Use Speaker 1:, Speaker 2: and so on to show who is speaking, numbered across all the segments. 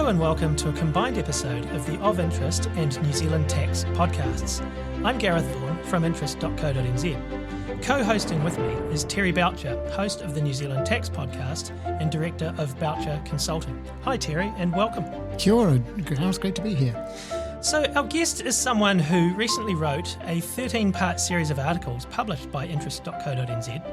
Speaker 1: and welcome to a combined episode of the Of Interest and New Zealand Tax podcasts. I'm Gareth Vaughan from interest.co.nz. Co-hosting with me is Terry Boucher, host of the New Zealand Tax podcast and director of Boucher Consulting. Hi Terry, and welcome.
Speaker 2: Kia ora, it's great to be here.
Speaker 1: So our guest is someone who recently wrote a 13-part series of articles published by interest.co.nz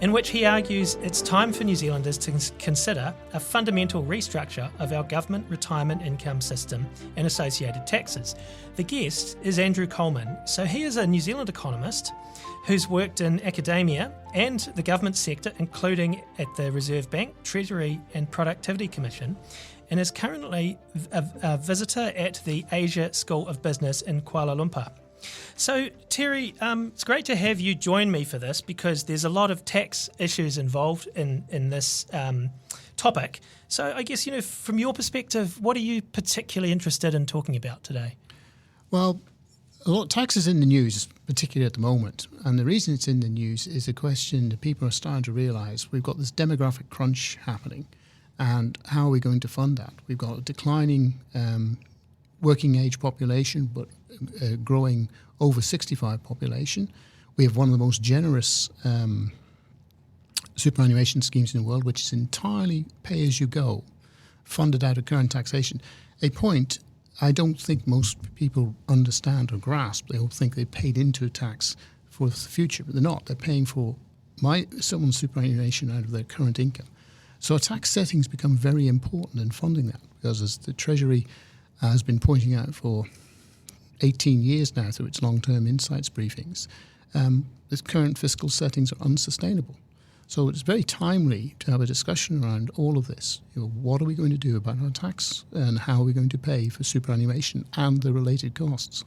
Speaker 1: in which he argues it's time for New Zealanders to consider a fundamental restructure of our government retirement income system and associated taxes. The guest is Andrew Coleman. So he is a New Zealand economist who's worked in academia and the government sector, including at the Reserve Bank, Treasury and Productivity Commission, and is currently a visitor at the Asia School of Business in Kuala Lumpur. So, Terry, it's great to have you join me for this because there's a lot of tax issues involved in this topic. So I guess, from your perspective, what are you particularly interested in talking about today?
Speaker 2: Well, a lot of tax is in the news, particularly at the moment. And the reason it's in the news is a question that people are starting to realise. We've got this demographic crunch happening. And how are we going to fund that? We've got a declining working age population, but growing over 65 population. We have one of the most generous superannuation schemes in the world, which is entirely pay-as-you-go, funded out of current taxation. A point I don't think most people understand or grasp. They all think they paid into a tax for the future, but they're not. They're paying for someone's superannuation out of their current income. So tax settings become very important in funding that, because as the Treasury has been pointing out for 18 years now through its long-term insights briefings, the current fiscal settings are unsustainable. So it's very timely to have a discussion around all of this. What are we going to do about our tax and how are we going to pay for superannuation and the related costs?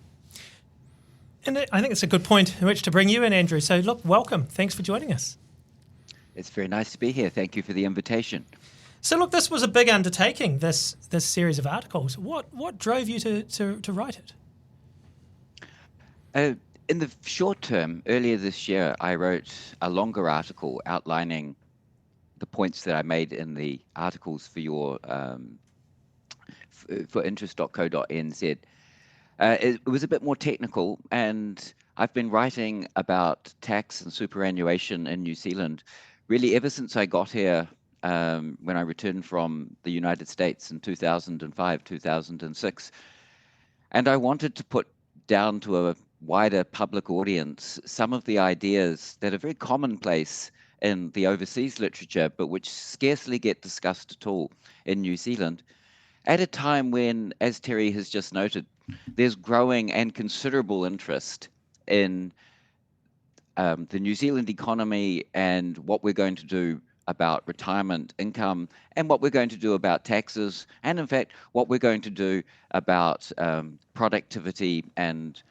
Speaker 1: And I think it's a good point in which to bring you in, Andrew. So look, welcome. Thanks for joining us.
Speaker 3: It's very nice to be here. Thank you for the invitation.
Speaker 1: So look, this was a big undertaking, this series of articles. What drove you to write
Speaker 3: it? In the short term, earlier this year, I wrote a longer article outlining the points that I made in the articles for your for interest.co.nz. It was a bit more technical, and I've been writing about tax and superannuation in New Zealand really ever since I got here when I returned from the United States in 2005, 2006. And I wanted to put down to a wider public audience some of the ideas that are very commonplace in the overseas literature, but which scarcely get discussed at all in New Zealand, at a time when, as Terry has just noted, there's growing and considerable interest in the New Zealand economy and what we're going to do about retirement income and what we're going to do about taxes, and in fact, what we're going to do about productivity and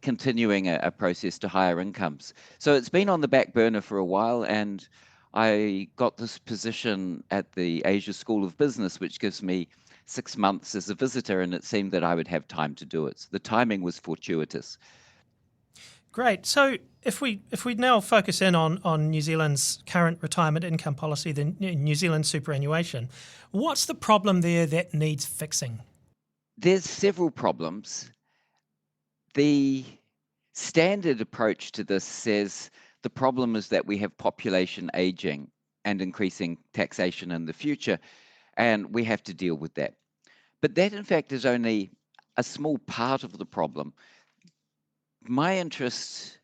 Speaker 3: continuing a process to higher incomes. So it's been on the back burner for a while, and I got this position at the Asia School of Business, which gives me 6 months as a visitor, and it seemed that I would have time to do it. So the timing was fortuitous.
Speaker 1: Great. So if we now focus in on New Zealand's current retirement income policy, the New Zealand superannuation, what's the problem there that needs fixing?
Speaker 3: There's several problems. The standard approach to this says the problem is that we have population aging and increasing taxation in the future, and we have to deal with that. But that, in fact, is only a small part of the problem. My interest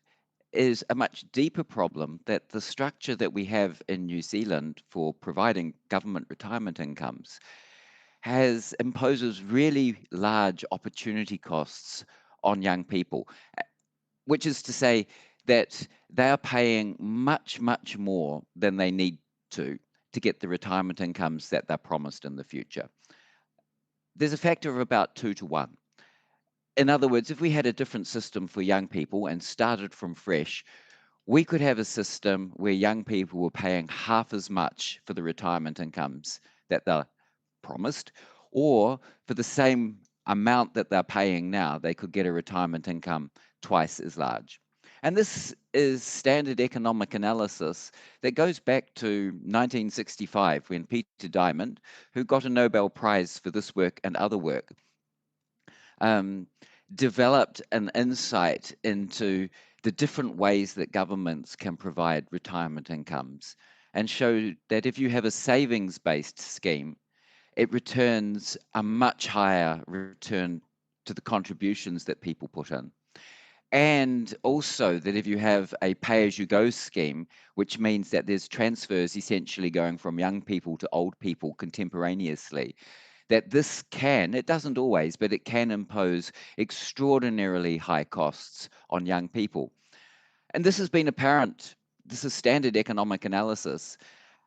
Speaker 3: is a much deeper problem, that the structure that we have in New Zealand for providing government retirement incomes imposes really large opportunity costs on young people, which is to say that they are paying much, much more than they need to get the retirement incomes that they're promised in the future. There's a factor of about 2 to 1. In other words, if we had a different system for young people and started from fresh, we could have a system where young people were paying half as much for the retirement incomes that they're promised, or for the same amount that they're paying now, they could get a retirement income twice as large. And this is standard economic analysis that goes back to 1965 when Peter Diamond, who got a Nobel Prize for this work and other work, developed an insight into the different ways that governments can provide retirement incomes and showed that if you have a savings-based scheme, it returns a much higher return to the contributions that people put in. And also that if you have a pay-as-you-go scheme, which means that there's transfers essentially going from young people to old people contemporaneously, that this can, it doesn't always, but it can impose extraordinarily high costs on young people. And this has been apparent. This is standard economic analysis.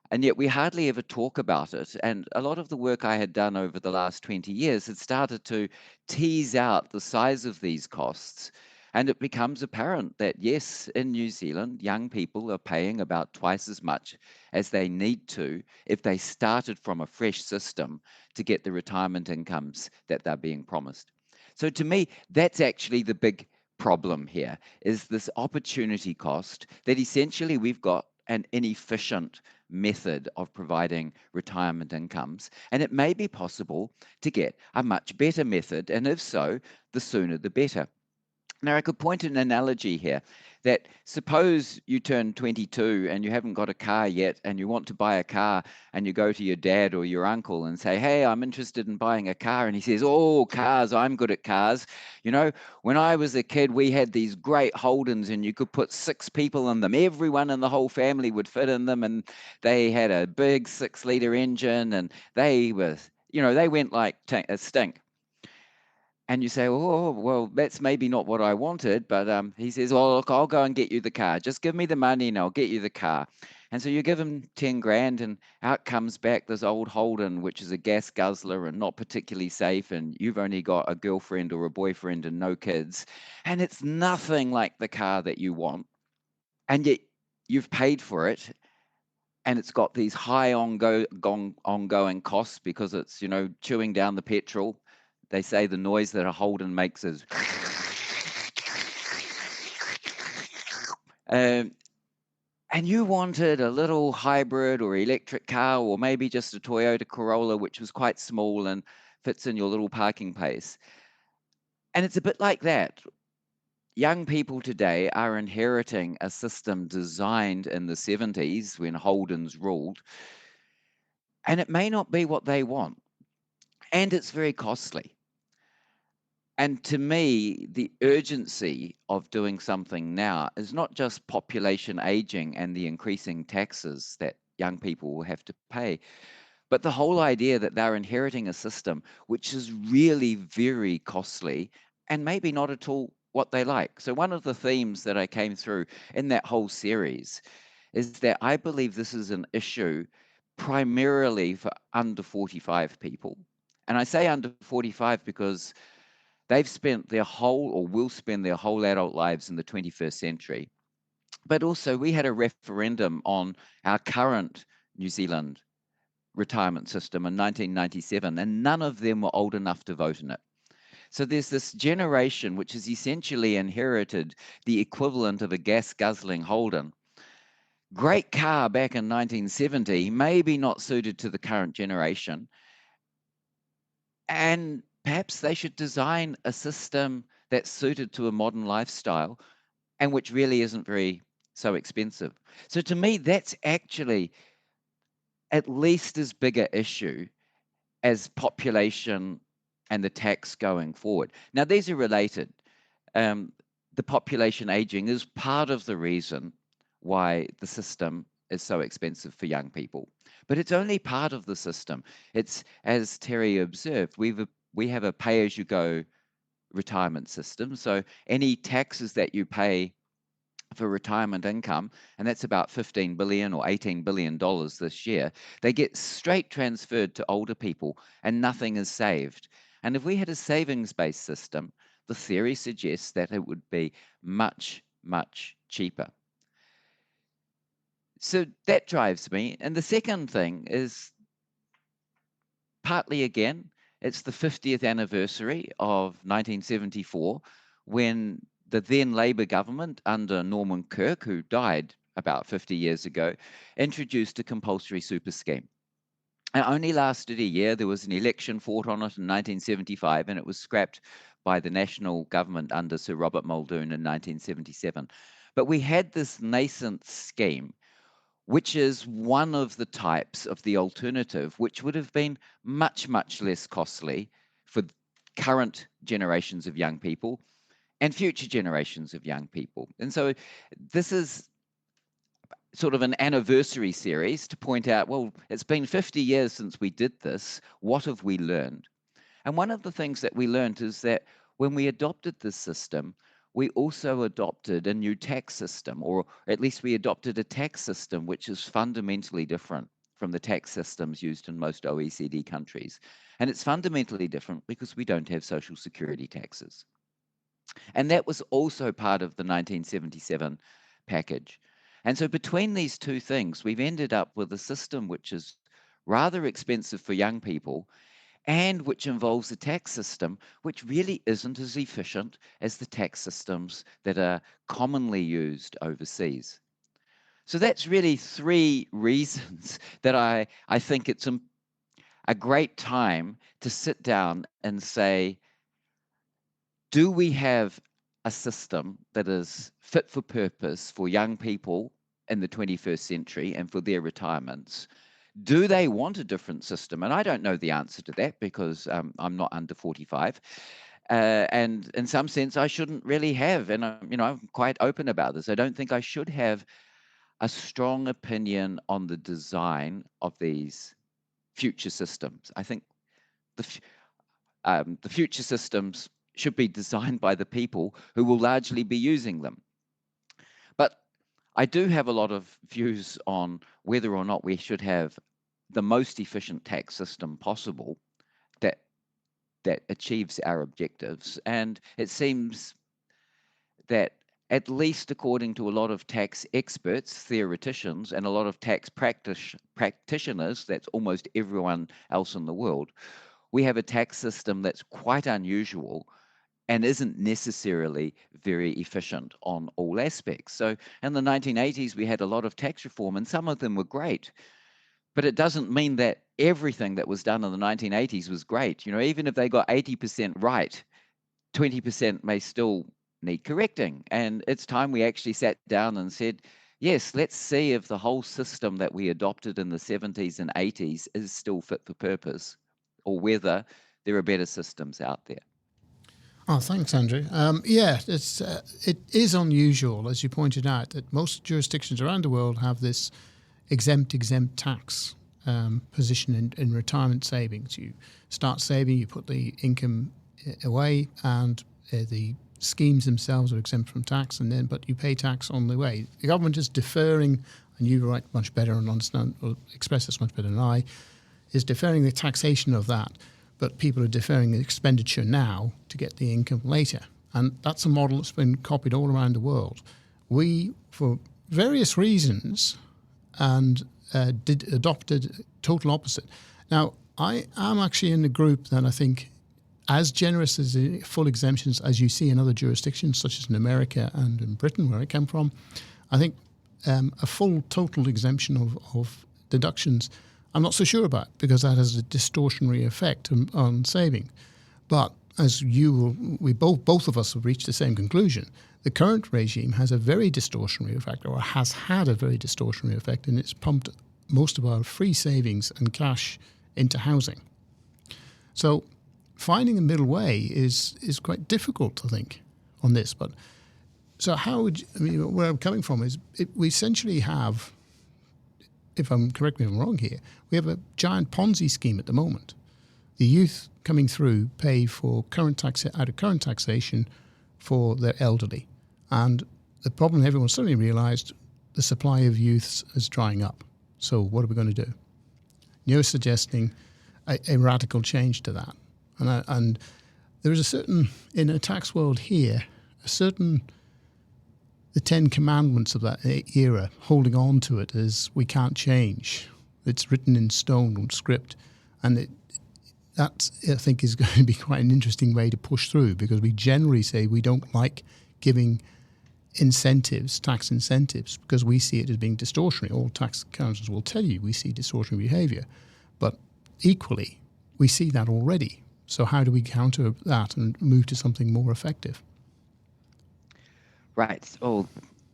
Speaker 3: And yet we hardly ever talk about it. And a lot of the work I had done over the last 20 years had started to tease out the size of these costs. And it becomes apparent that, yes, in New Zealand, young people are paying about twice as much as they need to if they started from a fresh system to get the retirement incomes that they're being promised. So to me, that's actually the big problem here, is this opportunity cost that essentially we've got an inefficient method of providing retirement incomes, and it may be possible to get a much better method, and if so, the sooner the better. Now, I could point an analogy here that suppose you turn 22 and you haven't got a car yet and you want to buy a car and you go to your dad or your uncle and say, hey, I'm interested in buying a car. And he says, oh, cars, I'm good at cars. You know, when I was a kid, we had these great Holdens and you could put 6 people in them. Everyone in the whole family would fit in them, and they had a big 6-liter engine and they were, you know, they went like a stink. And you say, oh, well, that's maybe not what I wanted. But he says, well, look, I'll go and get you the car. Just give me the money and I'll get you the car. And so you give him 10 grand and out comes back this old Holden, which is a gas guzzler and not particularly safe. And you've only got a girlfriend or a boyfriend and no kids. And it's nothing like the car that you want. And yet you've paid for it. And it's got these high ongoing costs because it's, you know, chewing down the petrol. They say the noise that a Holden makes is and you wanted a little hybrid or electric car, or maybe just a Toyota Corolla, which was quite small and fits in your little parking place. And it's a bit like that. Young people today are inheriting a system designed in the 70s when Holdens ruled, and it may not be what they want, and it's very costly. And to me, the urgency of doing something now is not just population aging and the increasing taxes that young people will have to pay, but the whole idea that they're inheriting a system which is really very costly and maybe not at all what they like. So, one of the themes that I came through in that whole series is that I believe this is an issue primarily for under 45 people. And I say under 45 because they've spent their whole, or will spend their whole adult lives in the 21st century. But also, we had a referendum on our current New Zealand retirement system in 1997, and none of them were old enough to vote in it. So there's this generation which has essentially inherited the equivalent of a gas guzzling Holden. Great car back in 1970, maybe not suited to the current generation. And perhaps they should design a system that's suited to a modern lifestyle and which really isn't very so expensive. So to me, that's actually at least as big an issue as population and the tax going forward. Now, these are related. The population aging is part of the reason why the system is so expensive for young people. But it's only part of the system. It's, as Terry observed, we have a pay-as-you-go retirement system. So any taxes that you pay for retirement income, and that's about 15 billion or 18 billion dollars this year, they get straight transferred to older people and nothing is saved. And if we had a savings-based system, the theory suggests that it would be much, much cheaper. So that drives me. And the second thing is partly again, it's the 50th anniversary of 1974 when the then Labour government under Norman Kirk, who died about 50 years ago, introduced a compulsory super scheme. It only lasted a year. There was an election fought on it in 1975, and it was scrapped by the national government under Sir Robert Muldoon in 1977. But we had this nascent scheme, which is one of the types of the alternative, which would have been much, much less costly for current generations of young people and future generations of young people. And so this is sort of an anniversary series to point out, well, it's been 50 years since we did this. What have we learned? And one of the things that we learned is that when we adopted this system, we also adopted a new tax system, or at least we adopted a tax system which is fundamentally different from the tax systems used in most OECD countries. And it's fundamentally different because we don't have social security taxes. And that was also part of the 1977 package. And so between these two things, we've ended up with a system which is rather expensive for young people and which involves a tax system which really isn't as efficient as the tax systems that are commonly used overseas. So that's really three reasons that I think it's a great time to sit down and say, do we have a system that is fit for purpose for young people in the 21st century and for their retirements? Do they want a different system? And I don't know the answer to that because I'm not under 45. And in some sense, I shouldn't really have. And I'm quite open about this. I don't think I should have a strong opinion on the design of these future systems. I think the future systems should be designed by the people who will largely be using them. But I do have a lot of views on whether or not we should have the most efficient tax system possible that achieves our objectives. And it seems that, at least according to a lot of tax experts, theoreticians, and a lot of tax practitioners, that's almost everyone else in the world, we have a tax system that's quite unusual and isn't necessarily very efficient on all aspects. So in the 1980s, we had a lot of tax reform, and some of them were great. But it doesn't mean that everything that was done in the 1980s was great. Even if they got 80% right, 20% may still need correcting. And it's time we actually sat down and said, yes, let's see if the whole system that we adopted in the 70s and 80s is still fit for purpose, or whether there are better systems out there.
Speaker 2: Oh, thanks, Andrew. It is unusual, as you pointed out, that most jurisdictions around the world have this exempt tax position in retirement savings. You start saving, you put the income away, and the schemes themselves are exempt from tax, but you pay tax on the way. The government is deferring, and you write much better and understand or express this much better than I, is deferring the taxation of that. But people are deferring the expenditure now to get the income later. And that's a model that's been copied all around the world. We, for various reasons, adopted total opposite. Now, I am actually in the group that I think as generous as full exemptions as you see in other jurisdictions, such as in America and in Britain, where I come from. I think a full total exemption of deductions I'm not so sure about, because that has a distortionary effect on saving. But as we both of us have reached the same conclusion, the current regime has a very distortionary effect, or has had a very distortionary effect, and it's pumped most of our free savings and cash into housing. So finding a middle way is quite difficult, I think, on this. But so where I'm coming from is we essentially have, if I'm correct me if I'm wrong here, we have a giant Ponzi scheme at the moment. The youth coming through pay for out of current taxation for their elderly. And the problem everyone suddenly realised, the supply of youths is drying up. So what are we going to do? You're suggesting a radical change to that. And there is in a tax world here, the 10 commandments of that era, holding on to it as we can't change. It's written in stone on script. And that, I think, is going to be quite an interesting way to push through, because we generally say we don't like giving incentives, tax incentives, because we see it as being distortionary. All tax accountants will tell you we see distortionary behaviour. But equally, we see that already. So how do we counter that and move to something more effective?
Speaker 3: Right. Oh,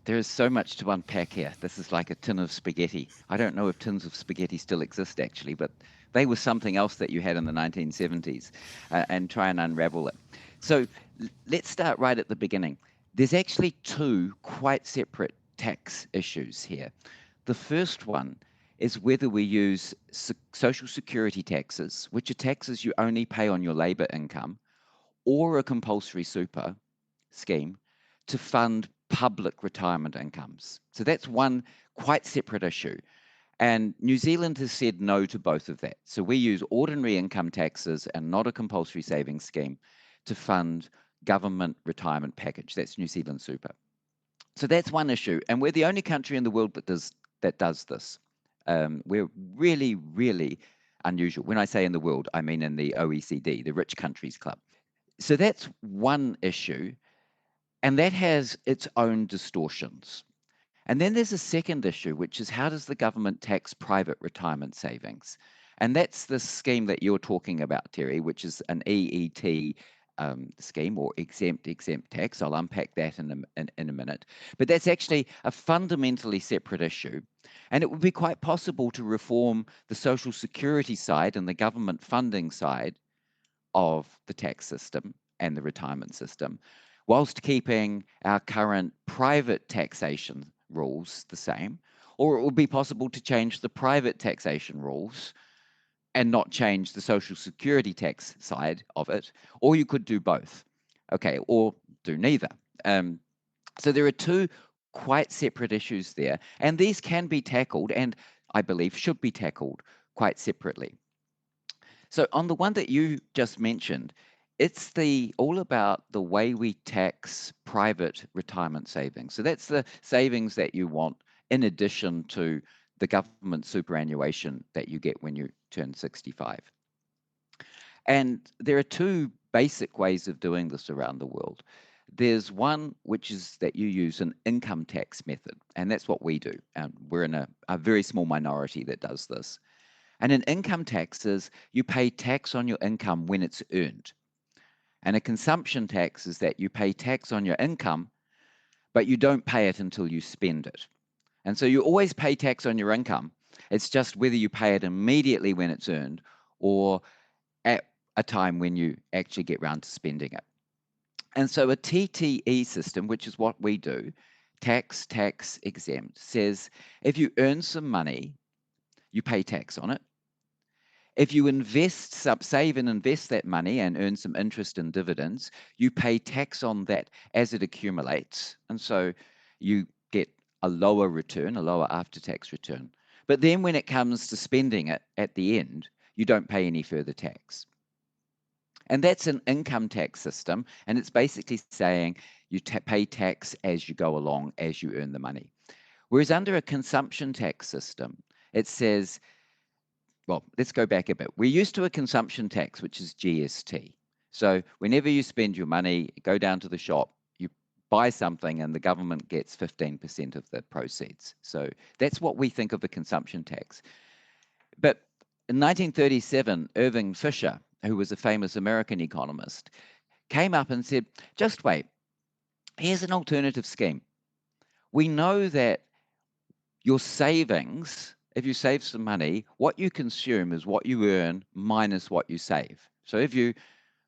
Speaker 3: there is so much to unpack here. This is like a tin of spaghetti. I don't know if tins of spaghetti still exist, actually, but they were something else that you had in the 1970s, and try and unravel it. So let's start right at the beginning. There's actually two quite separate tax issues here. The first one is whether we use social security taxes, which are taxes you only pay on your labour income, or a compulsory super scheme to fund public retirement incomes. So that's one quite separate issue. And New Zealand has said no to both of that. So we use ordinary income taxes and not a compulsory savings scheme to fund government retirement package. That's New Zealand Super. So that's one issue. And we're the only country in the world that does this. We're really, really unusual. When I say in the world, I mean in the OECD, the Rich Countries Club. So that's one issue. And that has its own distortions. And then there's a second issue, which is how does the government tax private retirement savings? And that's the scheme that you're talking about, Terry, which is an EET scheme, or exempt tax. I'll unpack that in a minute. But that's actually a fundamentally separate issue. And it would be quite possible to reform the social security side and the government funding side of the tax system and the retirement system, whilst keeping our current private taxation rules the same. Or it would be possible to change the private taxation rules and not change the social security tax side of it, or you could do both, okay, or do neither. So there are two quite separate issues there, and these can be tackled, and I believe should be tackled quite separately. So on the one that you just mentioned, it's all about the way we tax private retirement savings. So that's the savings that you want in addition to the government superannuation that you get when you turn 65. And there are two basic ways of doing this around the world. There's one which is that you use an income tax method, and that's what we do. We're in a very small minority that does this. And in income taxes, you pay tax on your income when it's earned. And a consumption tax is that you pay tax on your income, but you don't pay it until you spend it. And so you always pay tax on your income. It's just whether you pay it immediately when it's earned or at a time when you actually get round to spending it. And so a TTE system, which is what we do, tax exempt, says if you earn some money, you pay tax on it. If you save and invest that money and earn some interest and dividends, you pay tax on that as it accumulates. And so you get a lower return, a lower after-tax return. But then when it comes to spending it at the end, you don't pay any further tax. And that's an income tax system. And it's basically saying you pay tax as you go along, as you earn the money. Whereas under a consumption tax system, it says, well, let's go back a bit. We're used to a consumption tax, which is GST. So whenever you spend your money, go down to the shop, you buy something and the government gets 15% of the proceeds. So that's what we think of a consumption tax. But in 1937, Irving Fisher, who was a famous American economist, came up and said, just wait, here's an alternative scheme. We know that your savings, if you save some money, what you consume is what you earn minus what you save. So if you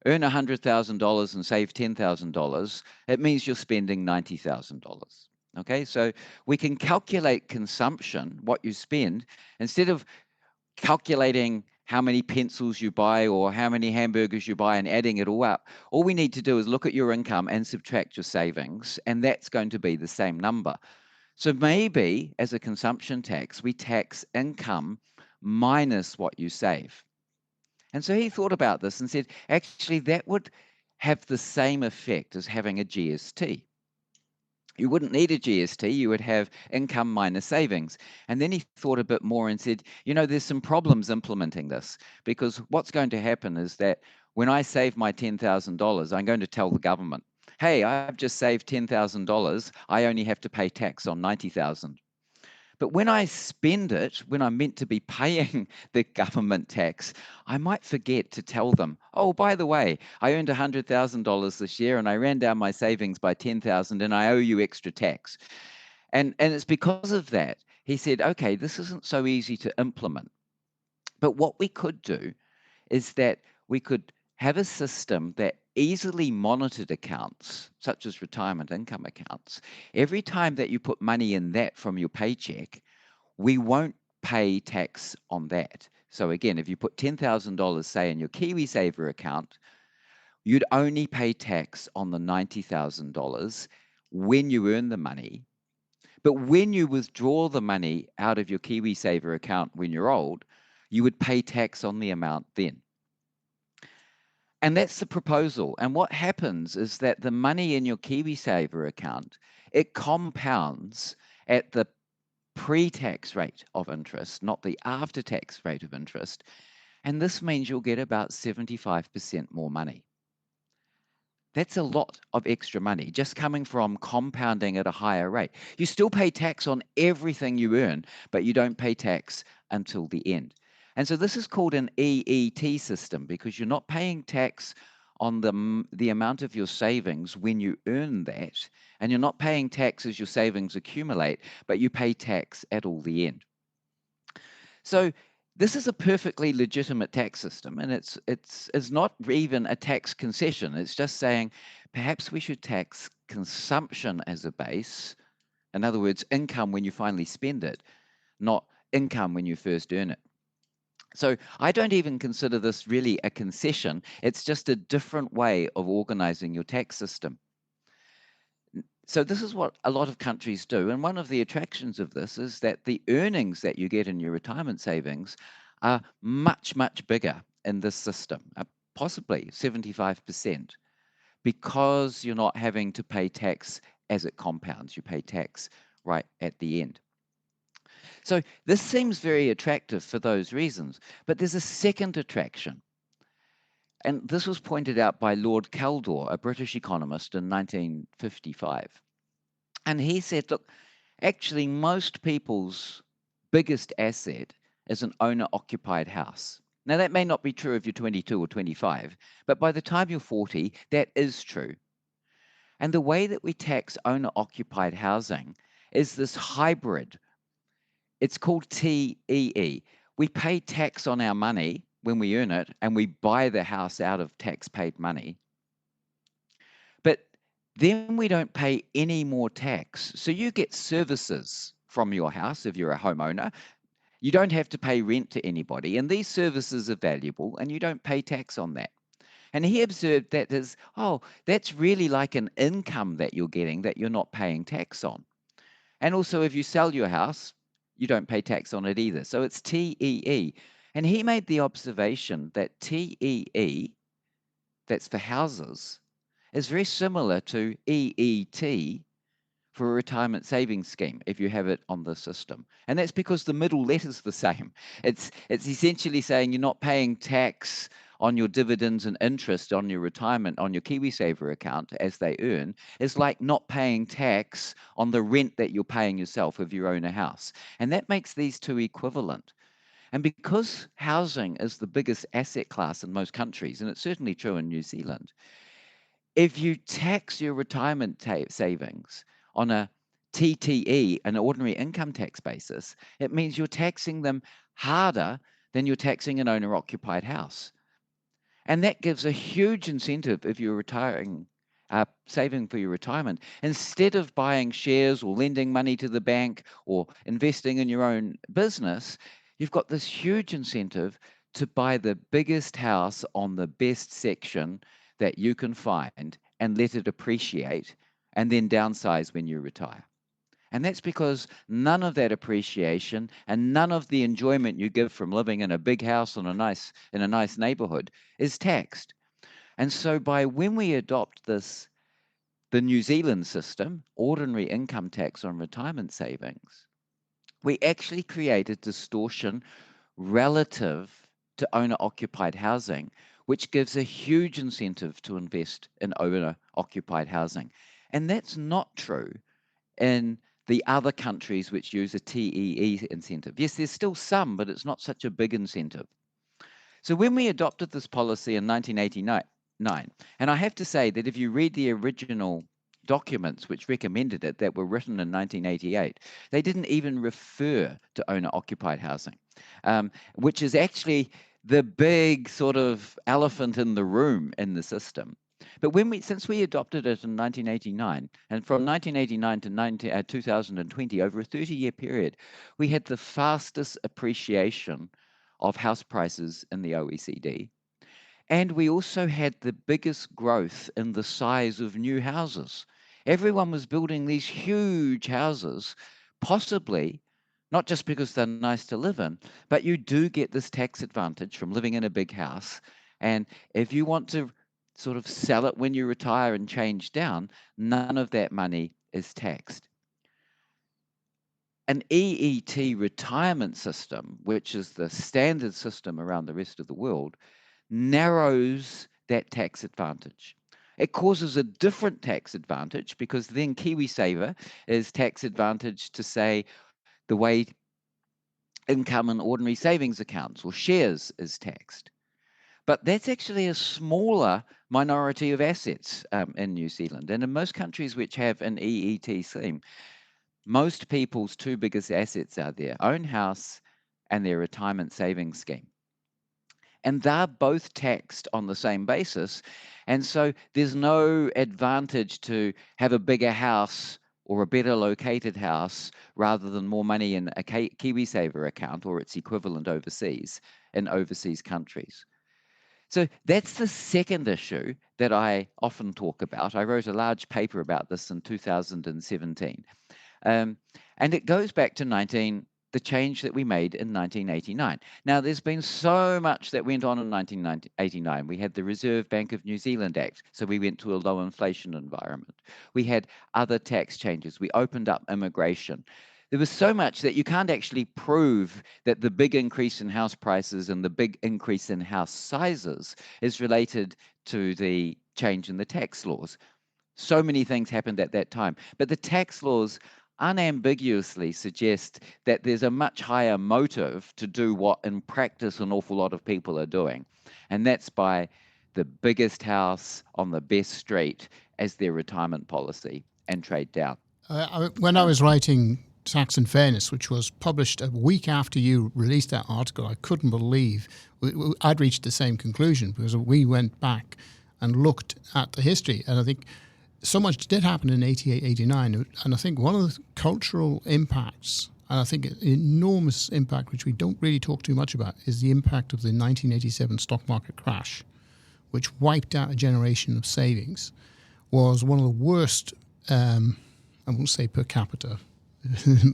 Speaker 3: earn $100,000 and save $10,000, it means you're spending $90,000. Okay, so we can calculate consumption, what you spend, instead of calculating how many pencils you buy or how many hamburgers you buy and adding it all up. All we need to do is look at your income and subtract your savings, and that's going to be the same number. So maybe as a consumption tax, we tax income minus what you save. And so he thought about this and said, actually, that would have the same effect as having a GST. You wouldn't need a GST, you would have income minus savings. And then he thought a bit more and said, you know, there's some problems implementing this, because what's going to happen is that when I save my $10,000, I'm going to tell the government, hey, I've just saved $10,000. I only have to pay tax on 90,000. But when I spend it, when I'm meant to be paying the government tax, I might forget to tell them, oh, by the way, I earned $100,000 this year and I ran down my savings by 10,000 and I owe you extra tax. And it's because of that, he said, okay, this isn't so easy to implement. But what we could do is that we could have a system that easily monitored accounts, such as retirement income accounts. Every time that you put money in that from your paycheck, we won't pay tax on that. So again, if you put $10,000, say, in your KiwiSaver account, you'd only pay tax on the $90,000 when you earn the money. But when you withdraw the money out of your KiwiSaver account when you're old, you would pay tax on the amount then. And that's the proposal. And what happens is that the money in your KiwiSaver account, it compounds at the pre-tax rate of interest, not the after-tax rate of interest. And this means you'll get about 75% more money. That's a lot of extra money just coming from compounding at a higher rate. You still pay tax on everything you earn, but you don't pay tax until the end. And so this is called an EET system because you're not paying tax on the amount of your savings when you earn that, and you're not paying tax as your savings accumulate, but you pay tax at all the end. So this is a perfectly legitimate tax system, and it's not even a tax concession. It's just saying perhaps we should tax consumption as a base. In other words, income when you finally spend it, not income when you first earn it. So I don't even consider this really a concession. It's just a different way of organizing your tax system. So this is what a lot of countries do. And one of the attractions of this is that the earnings that you get in your retirement savings are much, much bigger in this system, possibly 75%, because you're not having to pay tax as it compounds. You pay tax right at the end. So this seems very attractive for those reasons. But there's a second attraction. And this was pointed out by Lord Kaldor, a British economist, in 1955. And he said, look, actually, most people's biggest asset is an owner-occupied house. Now, that may not be true if you're 22 or 25, but by the time you're 40, that is true. And the way that we tax owner-occupied housing is this hybrid. It's called TEE. We pay tax on our money when we earn it, and we buy the house out of tax-paid money. But then we don't pay any more tax. So you get services from your house if you're a homeowner. You don't have to pay rent to anybody, and these services are valuable, and you don't pay tax on that. And he observed that that's really like an income that you're getting that you're not paying tax on. And also, if you sell your house, you don't pay tax on it either. So it's TEE. And he made the observation that TEE, that's for houses, is very similar to EET for a retirement savings scheme if you have it on the system. And that's because the middle letter's the same. It's essentially saying you're not paying tax on your dividends and interest on your retirement, on your KiwiSaver account as they earn. It's like not paying tax on the rent that you're paying yourself if you own a house. And that makes these two equivalent. And because housing is the biggest asset class in most countries, and it's certainly true in New Zealand, if you tax your retirement savings on a TTE, an ordinary income tax basis, it means you're taxing them harder than you're taxing an owner-occupied house. And that gives a huge incentive if you're saving for your retirement. Instead of buying shares or lending money to the bank or investing in your own business, you've got this huge incentive to buy the biggest house on the best section that you can find and let it appreciate and then downsize when you retire. And that's because none of that appreciation and none of the enjoyment you give from living in a big house in a nice neighborhood is taxed. And so when we adopt the New Zealand system, ordinary income tax on retirement savings, we actually create a distortion relative to owner-occupied housing, which gives a huge incentive to invest in owner-occupied housing. And that's not true in the other countries which use a TEE incentive. Yes, there's still some, but it's not such a big incentive. So when we adopted this policy in 1989, and I have to say that if you read the original documents which recommended it that were written in 1988, they didn't even refer to owner-occupied housing, which is actually the big sort of elephant in the room in the system. But since we adopted it in 1989, and from 1989 to 2020, over a 30-year period, we had the fastest appreciation of house prices in the OECD. And we also had the biggest growth in the size of new houses. Everyone was building these huge houses, possibly not just because they're nice to live in, but you do get this tax advantage from living in a big house. And if you want to sort of sell it when you retire and change down, none of that money is taxed. An EET retirement system, which is the standard system around the rest of the world, narrows that tax advantage. It causes a different tax advantage because then KiwiSaver is tax advantage to, say, the way income in ordinary savings accounts or shares is taxed. But that's actually a smaller minority of assets in New Zealand. And in most countries which have an EET scheme, most people's two biggest assets are their own house and their retirement savings scheme. And they're both taxed on the same basis. And so there's no advantage to have a bigger house or a better located house rather than more money in a KiwiSaver account or its equivalent overseas in overseas countries. So that's the second issue that I often talk about. I wrote a large paper about this in 2017. And it goes back to the change that we made in 1989. Now, there's been so much that went on in 1989. We had the Reserve Bank of New Zealand Act, so we went to a low inflation environment. We had other tax changes. We opened up immigration. There was so much that you can't actually prove that the big increase in house prices and the big increase in house sizes is related to the change in the tax laws. So many things happened at that time. But the tax laws unambiguously suggest that there's a much higher motive to do what in practice an awful lot of people are doing. And that's by the biggest house on the best street as their retirement policy and trade down.
Speaker 2: When I was writing Tax and Fairness, which was published a week after you released that article, I couldn't believe I'd reached the same conclusion because we went back and looked at the history. And I think so much did happen in 88, 89. And I think one of the cultural impacts, and I think an enormous impact, which we don't really talk too much about, is the impact of the 1987 stock market crash, which wiped out a generation of savings, was one of the worst, I won't say per capita,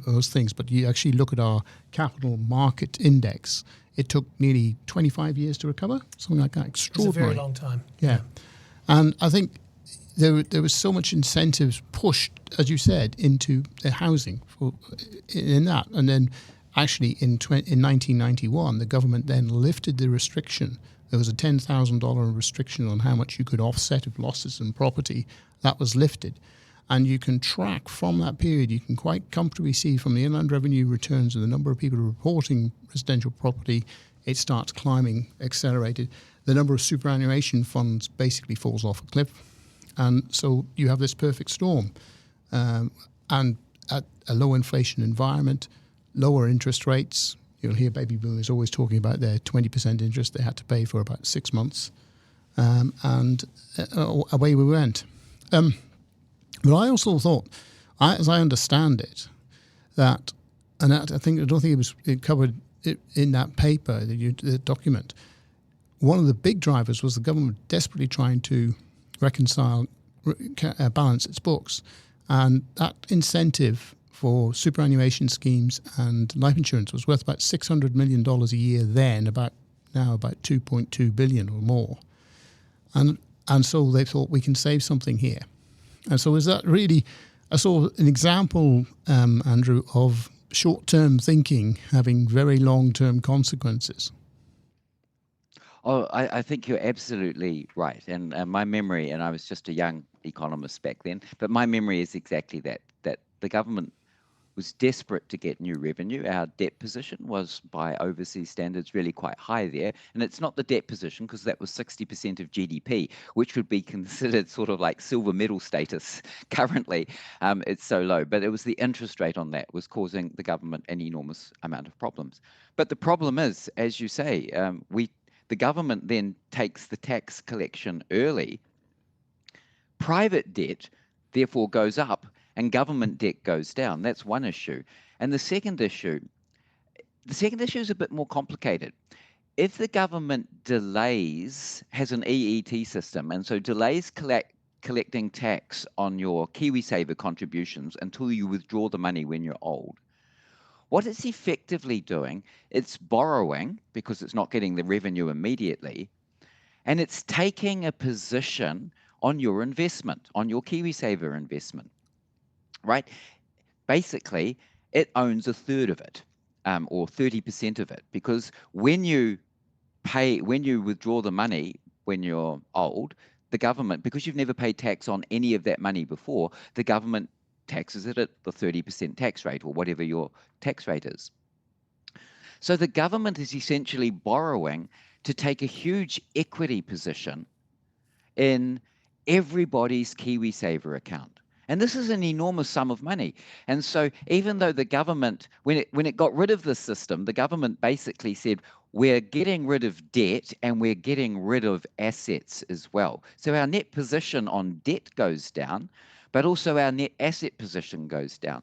Speaker 2: those things, but you actually look at our capital market index, it took nearly 25 years to recover, something like that. Extraordinary.
Speaker 1: It's a very long time.
Speaker 2: Yeah. And I think there was so much incentives pushed, as you said, into the housing in that. And then actually in 1991, the government then lifted the restriction. There was a $10,000 restriction on how much you could offset of losses in property. That was lifted. And you can track from that period, you can quite comfortably see from the Inland Revenue returns and the number of people reporting residential property, it starts climbing, accelerated. The number of superannuation funds basically falls off a cliff. And so you have this perfect storm. And at a low inflation environment, lower interest rates, you'll hear baby boomers always talking about their 20% interest they had to pay for about 6 months. And away we went. But I also thought, as I understand it, that, and I don't think it covered in that paper, the document, one of the big drivers was the government desperately trying to balance its books. And that incentive for superannuation schemes and life insurance was worth about $600 million a year then, now about $2.2 billion or more. And so they thought we can save something here. And so is that really, I saw an example, Andrew, of short-term thinking having very long-term consequences.
Speaker 3: Oh, I think you're absolutely right. And my memory, and I was just a young economist back then, but my memory is exactly that the government was desperate to get new revenue. Our debt position was, by overseas standards, really quite high there. And it's not the debt position, because that was 60% of GDP, which would be considered sort of like silver medal status currently. It's so low. But it was the interest rate on that was causing the government an enormous amount of problems. But the problem is, as you say, the government then takes the tax collection early. Private debt, therefore, goes up and government debt goes down. That's one issue. And the second issue is a bit more complicated. If the government has an EET system, and so delays collecting tax on your KiwiSaver contributions until you withdraw the money when you're old, what it's effectively doing, it's borrowing because it's not getting the revenue immediately, and it's taking a position on your investment, on your KiwiSaver investment, right? Basically, it owns a third of it, or 30% of it, because when you withdraw the money when you're old, the government, because you've never paid tax on any of that money before, the government taxes it at the 30% tax rate, or whatever your tax rate is. So the government is essentially borrowing to take a huge equity position in everybody's KiwiSaver account. And this is an enormous sum of money. And so even though the government, when it got rid of this system, the government basically said, we're getting rid of debt and we're getting rid of assets as well. So our net position on debt goes down, but also our net asset position goes down.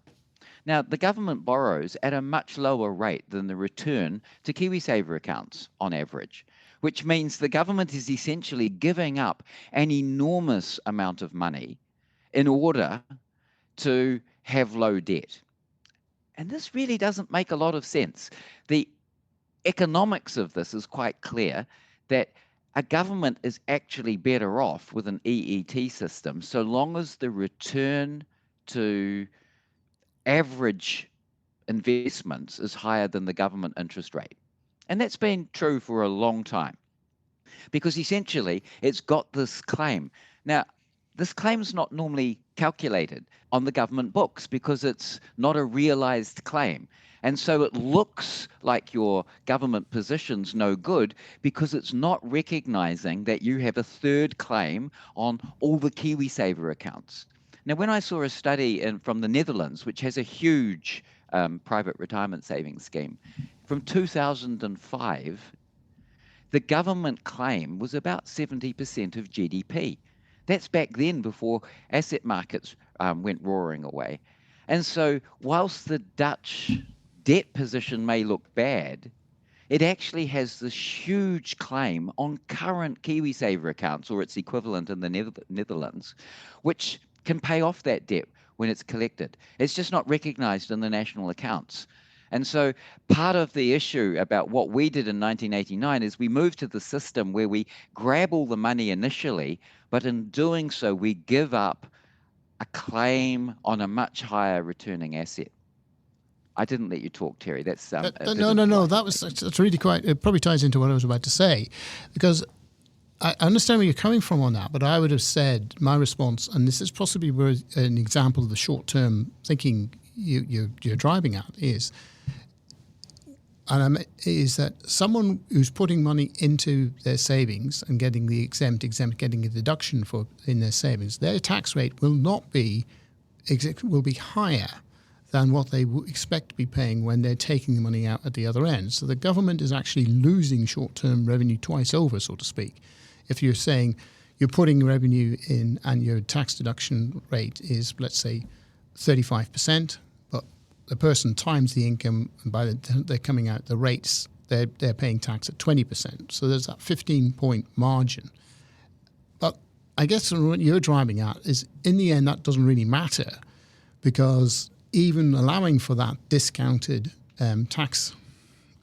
Speaker 3: Now, the government borrows at a much lower rate than the return to KiwiSaver accounts on average, which means the government is essentially giving up an enormous amount of money in order to have low debt. And this really doesn't make a lot of sense. The economics of this is quite clear, that a government is actually better off with an EET system so long as the return to average investments is higher than the government interest rate. And that's been true for a long time, because essentially it's got this claim. Now, this claim is not normally calculated on the government books because it's not a realized claim. And so it looks like your government position's no good because it's not recognizing that you have a third claim on all the KiwiSaver accounts. Now, when I saw a study from the Netherlands, which has a huge private retirement savings scheme, from 2005, the government claim was about 70% of GDP. That's back then, before asset markets went roaring away. And so whilst the Dutch debt position may look bad, it actually has this huge claim on current KiwiSaver accounts, or its equivalent in the Netherlands, which can pay off that debt when it's collected. It's just not recognized in the national accounts. And so part of the issue about what we did in 1989 is we moved to the system where we grab all the money initially, but in doing so, we give up a claim on a much higher returning asset. I didn't let you talk, Terry. That's
Speaker 2: no. That's really quite. It probably ties into what I was about to say, because I understand where you're coming from on that. But I would have said my response, and this is possibly an example of the short-term thinking you're driving at, is that someone who's putting money into their savings and getting the exempt, getting a deduction for in their savings, their tax rate will be higher than what they expect to be paying when they're taking the money out at the other end. So the government is actually losing short-term revenue twice over, so to speak. If you're saying you're putting revenue in and your tax deduction rate is, let's say, 35%, but the person times the income, and by the time they're coming out the rates, they're paying tax at 20%. So there's that 15-point margin. But I guess what you're driving at is, in the end, that doesn't really matter, because even allowing for that discounted tax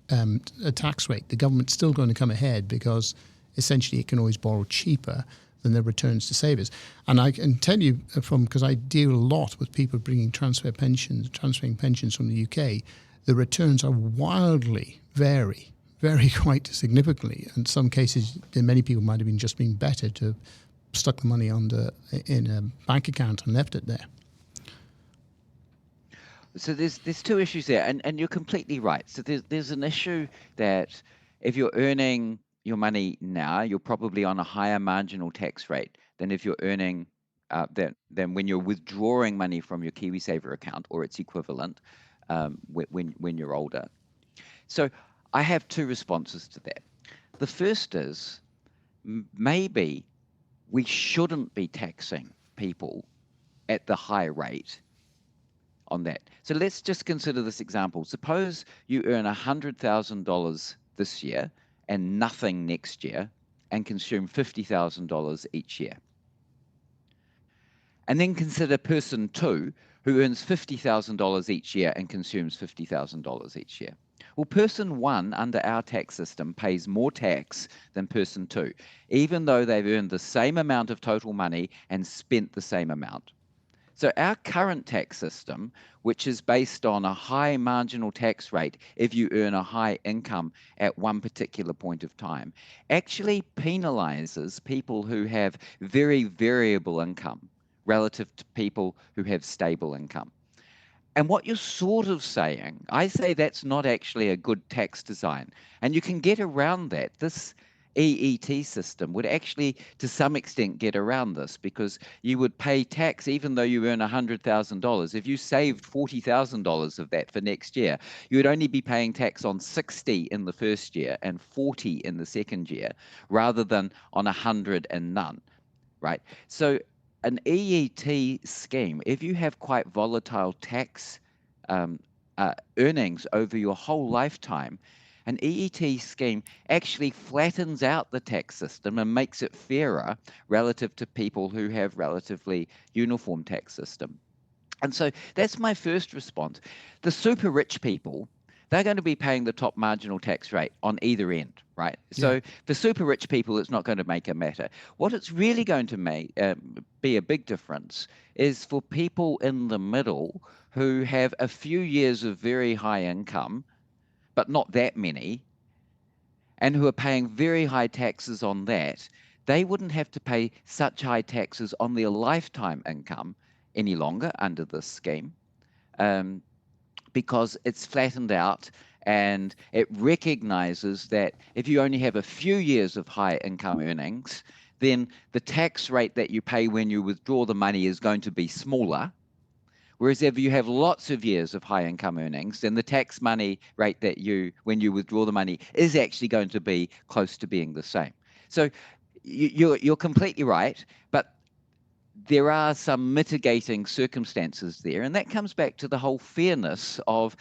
Speaker 2: rate, the government's still going to come ahead, because essentially it can always borrow cheaper than the returns to savers. And I can tell you because I deal a lot with people transferring pensions from the UK, the returns are wildly vary vary quite significantly. In some cases, many people might have been better to have stuck the money in a bank account and left it there.
Speaker 3: So there's two issues there, and you're completely right. So there's an issue that if you're earning your money now, you're probably on a higher marginal tax rate than if you're earning than when you're withdrawing money from your KiwiSaver account or its equivalent when you're older. So I have two responses to that. The first is maybe we shouldn't be taxing people at the high rate on that. So let's just consider this example. Suppose you earn $100,000 this year and nothing next year and consume $50,000 each year. And then consider person two who earns $50,000 each year and consumes $50,000 each year. Well, person one under our tax system pays more tax than person two, even though they've earned the same amount of total money and spent the same amount. So our current tax system, which is based on a high marginal tax rate if you earn a high income at one particular point of time, actually penalizes people who have very variable income relative to people who have stable income. And what you're sort of saying, I say that's not actually a good tax design. And you can get around that. This EET system would actually, to some extent, get around this because you would pay tax even though you earn $100,000. If you saved $40,000 of that for next year, you would only be paying tax on 60 in the first year and 40 in the second year, rather than on 100 and none, right? So an EET scheme, if you have quite volatile tax earnings over your whole lifetime, an EET scheme actually flattens out the tax system and makes it fairer relative to people who have relatively uniform tax system. And so that's my first response. The super rich people, they're going to be paying the top marginal tax rate on either end, right? So for super rich people, it's not going to make a matter. What it's really going to be a big difference is for people in the middle who have a few years of very high income, but not that many, and who are paying very high taxes on that. They wouldn't have to pay such high taxes on their lifetime income any longer under this scheme. Because it's flattened out and it recognizes that if you only have a few years of high income earnings, then the tax rate that you pay when you withdraw the money is going to be smaller. Whereas if you have lots of years of high income earnings, then the tax money rate that when you withdraw the money is actually going to be close to being the same. So you're completely right, but there are some mitigating circumstances there. And that comes back to the whole fairness of,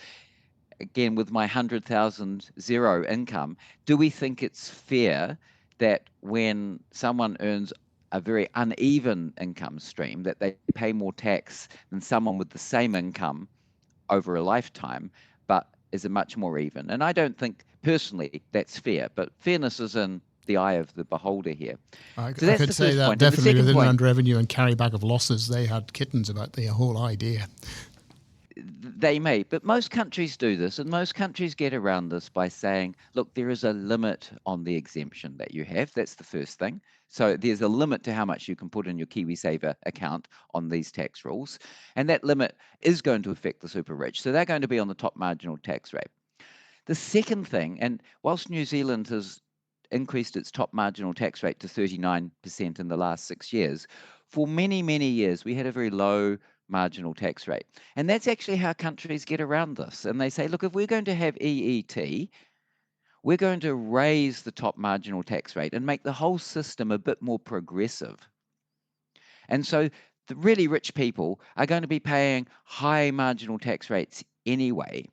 Speaker 3: again, with my 100,000 zero income, do we think it's fair that when someone earns a very uneven income stream, that they pay more tax than someone with the same income over a lifetime, but is a much more even? And I don't think personally that's fair, but fairness is in the eye of the beholder here.
Speaker 2: I
Speaker 3: So that's
Speaker 2: could
Speaker 3: the
Speaker 2: say
Speaker 3: first
Speaker 2: that
Speaker 3: point. And the
Speaker 2: definitely
Speaker 3: second
Speaker 2: with
Speaker 3: point,
Speaker 2: inland revenue and carryback of losses, they had kittens about the whole idea.
Speaker 3: they may, but most countries do this, and most countries get around this by saying, look, there is a limit on the exemption that you have. That's the first thing. So there's a limit to how much you can put in your KiwiSaver account on these tax rules. And that limit is going to affect the super rich. So they're going to be on the top marginal tax rate. The second thing, and whilst New Zealand has increased its top marginal tax rate to 39% in the last 6 years, for many, many years, we had a very low marginal tax rate. And that's actually how countries get around this. And they say, look, if we're going to have EET, we're going to raise the top marginal tax rate and make the whole system a bit more progressive. And so the really rich people are going to be paying high marginal tax rates anyway.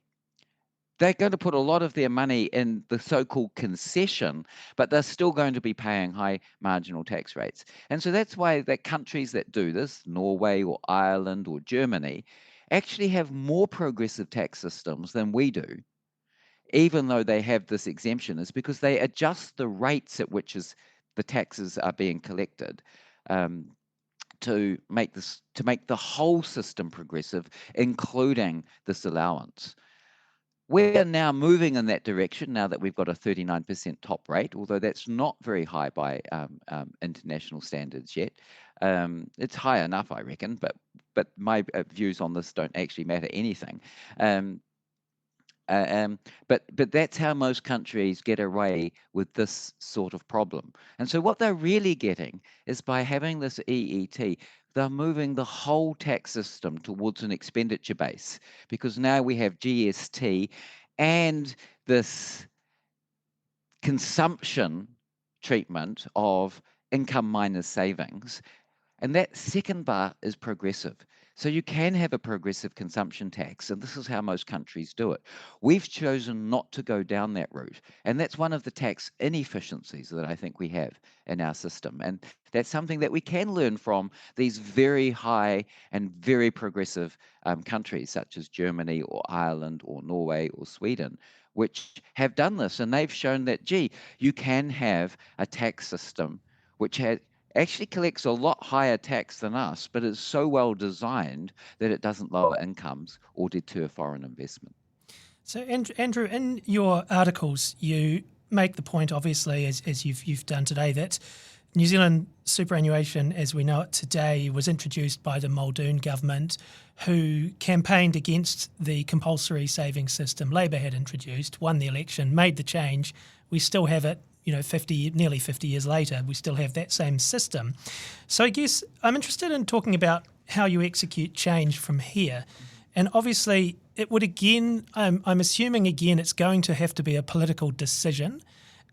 Speaker 3: They're going to put a lot of their money in the so-called concession, but they're still going to be paying high marginal tax rates. And so that's why the countries that do this, Norway or Ireland or Germany, actually have more progressive tax systems than we do, even though they have this exemption, is because they adjust the rates at which the taxes are being collected to make the whole system progressive, including this allowance. We're now moving in that direction now that we've got a 39% top rate, although that's not very high by international standards yet. It's high enough, I reckon, but my views on this don't actually matter anything. But that's how most countries get away with this sort of problem. And so what they're really getting is by having this EET, they're moving the whole tax system towards an expenditure base, because now we have GST and this consumption treatment of income minus savings. And that second bar is progressive. So you can have a progressive consumption tax, and this is how most countries do it. We've chosen not to go down that route, and that's one of the tax inefficiencies that I think we have in our system. And that's something that we can learn from these very high and very progressive countries such as Germany or Ireland or Norway or Sweden, which have done this, and they've shown that, gee, you can have a tax system which actually collects a lot higher tax than us, but is so well designed that it doesn't lower incomes or deter foreign investment.
Speaker 1: So, Andrew, in your articles, you make the point, obviously, as you've done today, that New Zealand superannuation, as we know it today, was introduced by the Muldoon government, who campaigned against the compulsory savings system Labor had introduced, won the election, made the change. We still have it. Nearly 50 years later, we still have that same system. So I guess I'm interested in talking about how you execute change from here. And obviously, it would again, I'm assuming again, it's going to have to be a political decision.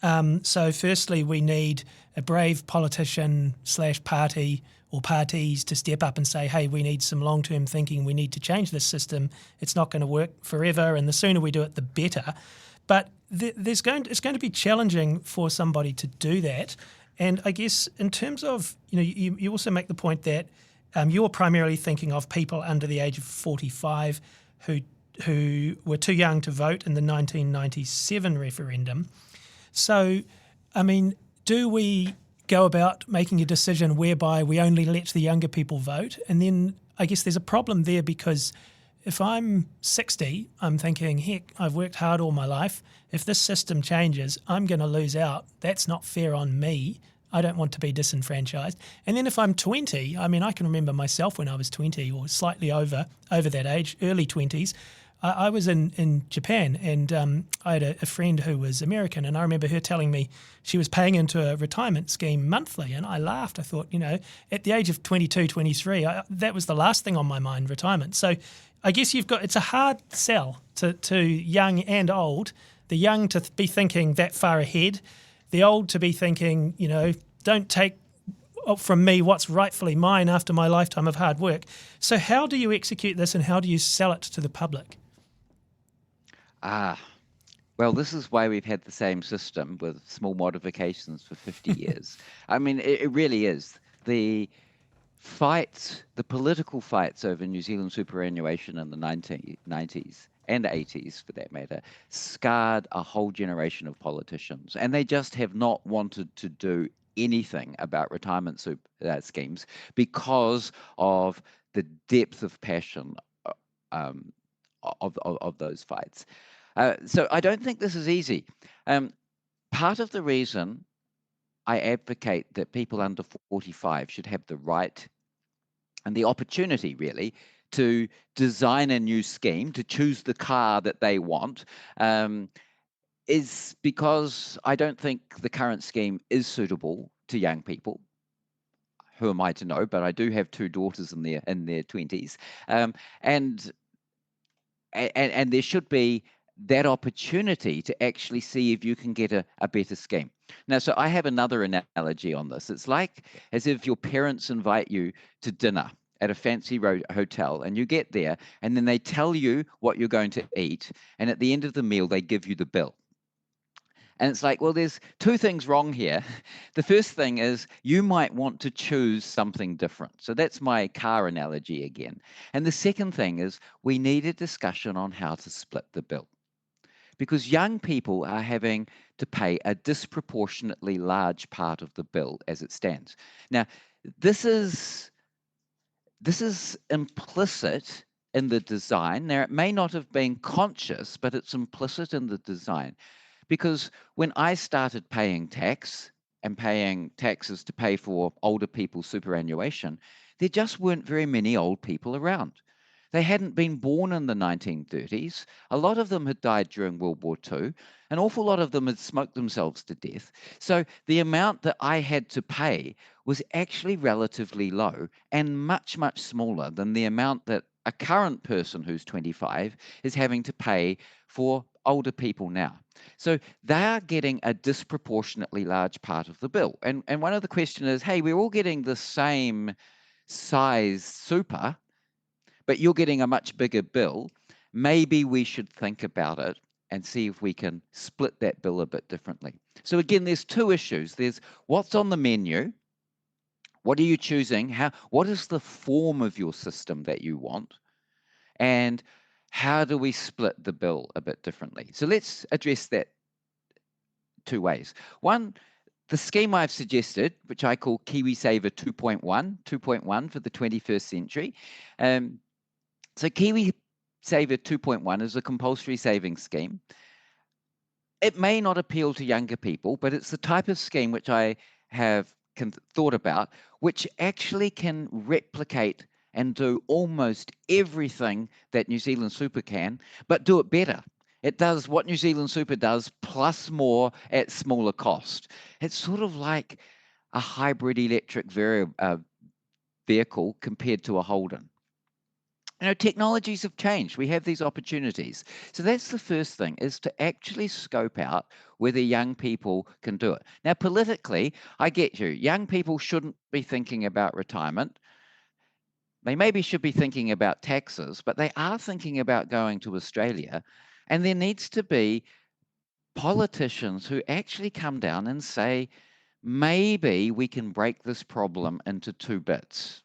Speaker 1: So firstly, we need a brave politician / party or parties to step up and say, hey, we need some long-term thinking. We need to change this system. It's not going to work forever. And the sooner we do it, the better. But it's going to be challenging for somebody to do that. And I guess in terms of, you also make the point that you're primarily thinking of people under the age of 45 who were too young to vote in the 1997 referendum. So, I mean, do we go about making a decision whereby we only let the younger people vote? And then I guess there's a problem there, because if I'm 60, I'm thinking, heck, I've worked hard all my life. If this system changes, I'm going to lose out. That's not fair on me. I don't want to be disenfranchised. And then if I'm 20, I mean, I can remember myself when I was 20 or slightly over that age, early 20s. I was in Japan, and I had a friend who was American, and I remember her telling me she was paying into a retirement scheme monthly, and I laughed. I thought, at the age of 22, 23, that was the last thing on my mind, retirement. So I guess it's a hard sell to young and old. The young to be thinking that far ahead, the old to be thinking, don't take from me what's rightfully mine after my lifetime of hard work. So how do you execute this, and how do you sell it to the public?
Speaker 3: Well, this is why we've had the same system with small modifications for 50 years. I mean, it really is. The political fights over New Zealand superannuation in the 1990s and 80s, for that matter, scarred a whole generation of politicians. And they just have not wanted to do anything about retirement schemes because of the depth of passion of those fights. So I don't think this is easy. Part of the reason I advocate that people under 45 should have the right and the opportunity, really, to design a new scheme, to choose the car that they want, is because I don't think the current scheme is suitable to young people. Who am I to know? But I do have two daughters in their 20s, and there should be that opportunity to actually see if you can get a better scheme. Now, so I have another analogy on this. It's like as if your parents invite you to dinner at a fancy hotel, and you get there, and then they tell you what you're going to eat, and at the end of the meal, they give you the bill. And it's like, well, there's two things wrong here. The first thing is you might want to choose something different. So that's my car analogy again. And the second thing is we need a discussion on how to split the bill, because young people are having to pay a disproportionately large part of the bill as it stands. Now, this is implicit in the design. Now, it may not have been conscious, but it's implicit in the design. Because when I started paying tax and paying taxes to pay for older people's superannuation, there just weren't very many old people around. They hadn't been born in the 1930s. A lot of them had died during World War II. An awful lot of them had smoked themselves to death. So the amount that I had to pay was actually relatively low and much, much smaller than the amount that a current person who's 25 is having to pay for older people now. So they are getting a disproportionately large part of the bill. And one of the questions is, hey, we're all getting the same size super, but you're getting a much bigger bill. Maybe we should think about it and see if we can split that bill a bit differently. So again, there's two issues. There's what's on the menu. What are you choosing? What is the form of your system that you want? And how do we split the bill a bit differently? So let's address that two ways. One, the scheme I've suggested, which I call KiwiSaver 2.1 for the 21st century. So KiwiSaver 2.1 is a compulsory savings scheme. It may not appeal to younger people, but it's the type of scheme which I have thought about, which actually can replicate and do almost everything that New Zealand Super can, but do it better. It does what New Zealand Super does, plus more at smaller cost. It's sort of like a hybrid electric vehicle compared to a Holden. You know, technologies have changed. We have these opportunities. So that's the first thing, is to actually scope out whether young people can do it. Now, politically, I get you. Young people shouldn't be thinking about retirement. They maybe should be thinking about taxes, but they are thinking about going to Australia. And there needs to be politicians who actually come down and say, maybe we can break this problem into two bits,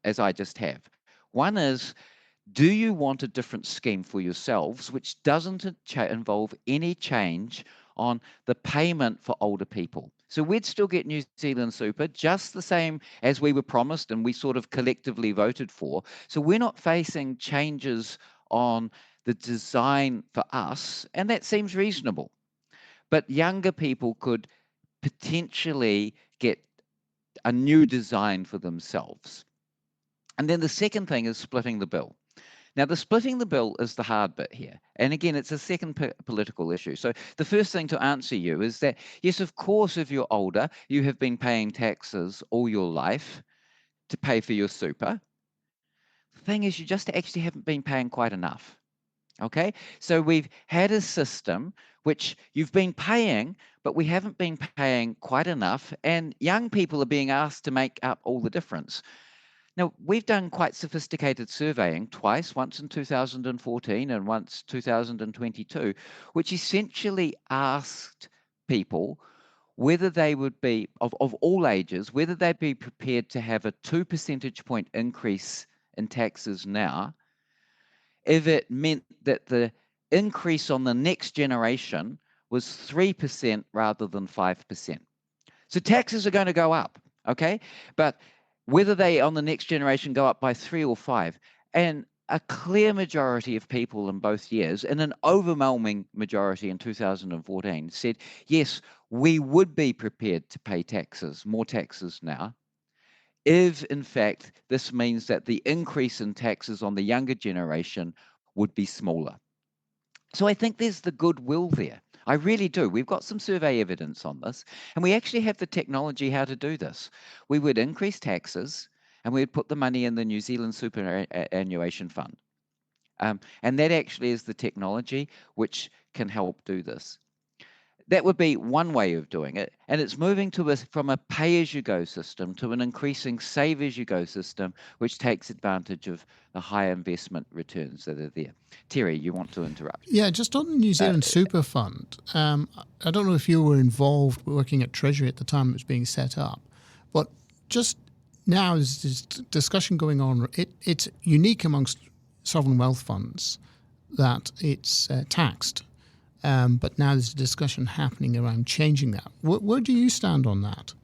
Speaker 3: as I just have. One is, do you want a different scheme for yourselves, which doesn't involve any change on the payment for older people? So we'd still get New Zealand Super, just the same as we were promised and we sort of collectively voted for. So we're not facing changes on the design for us, and that seems reasonable. But younger people could potentially get a new design for themselves. And then the second thing is splitting the bill. Now, the splitting the bill is the hard bit here. And again, it's a second political issue. So the first thing to answer you is that, yes, of course, if you're older, you have been paying taxes all your life to pay for your super. The thing is, you just actually haven't been paying quite enough. Okay, so we've had a system which you've been paying, but we haven't been paying quite enough. And young people are being asked to make up all the difference. Now, we've done quite sophisticated surveying twice, once in 2014 and once 2022, which essentially asked people whether they would be, of all ages, whether they'd be prepared to have a 2 percentage point increase in taxes now if it meant that the increase on the next generation was 3% rather than 5%. So taxes are going to go up, okay? But whether they on the next generation go up by 3 or 5, and a clear majority of people in both years, and an overwhelming majority in 2014, said, yes, we would be prepared to pay taxes, more taxes now, if in fact this means that the increase in taxes on the younger generation would be smaller. So I think there's the goodwill there. I really do. We've got some survey evidence on this, and we actually have the technology how to do this. We would increase taxes, and we would put the money in the New Zealand Superannuation Fund. And that actually is the technology which can help do this. That would be one way of doing it, and it's moving from a pay-as-you-go system to an increasing save-as-you-go system, which takes advantage of the high investment returns that are there. Terry, you want to interrupt?
Speaker 2: Yeah, just on the New Zealand Super Fund, I don't know if you were involved working at Treasury at the time it was being set up, but just now there's this discussion going on. It's unique amongst sovereign wealth funds that it's taxed. But now there's a discussion happening around changing that. Where do you stand on that?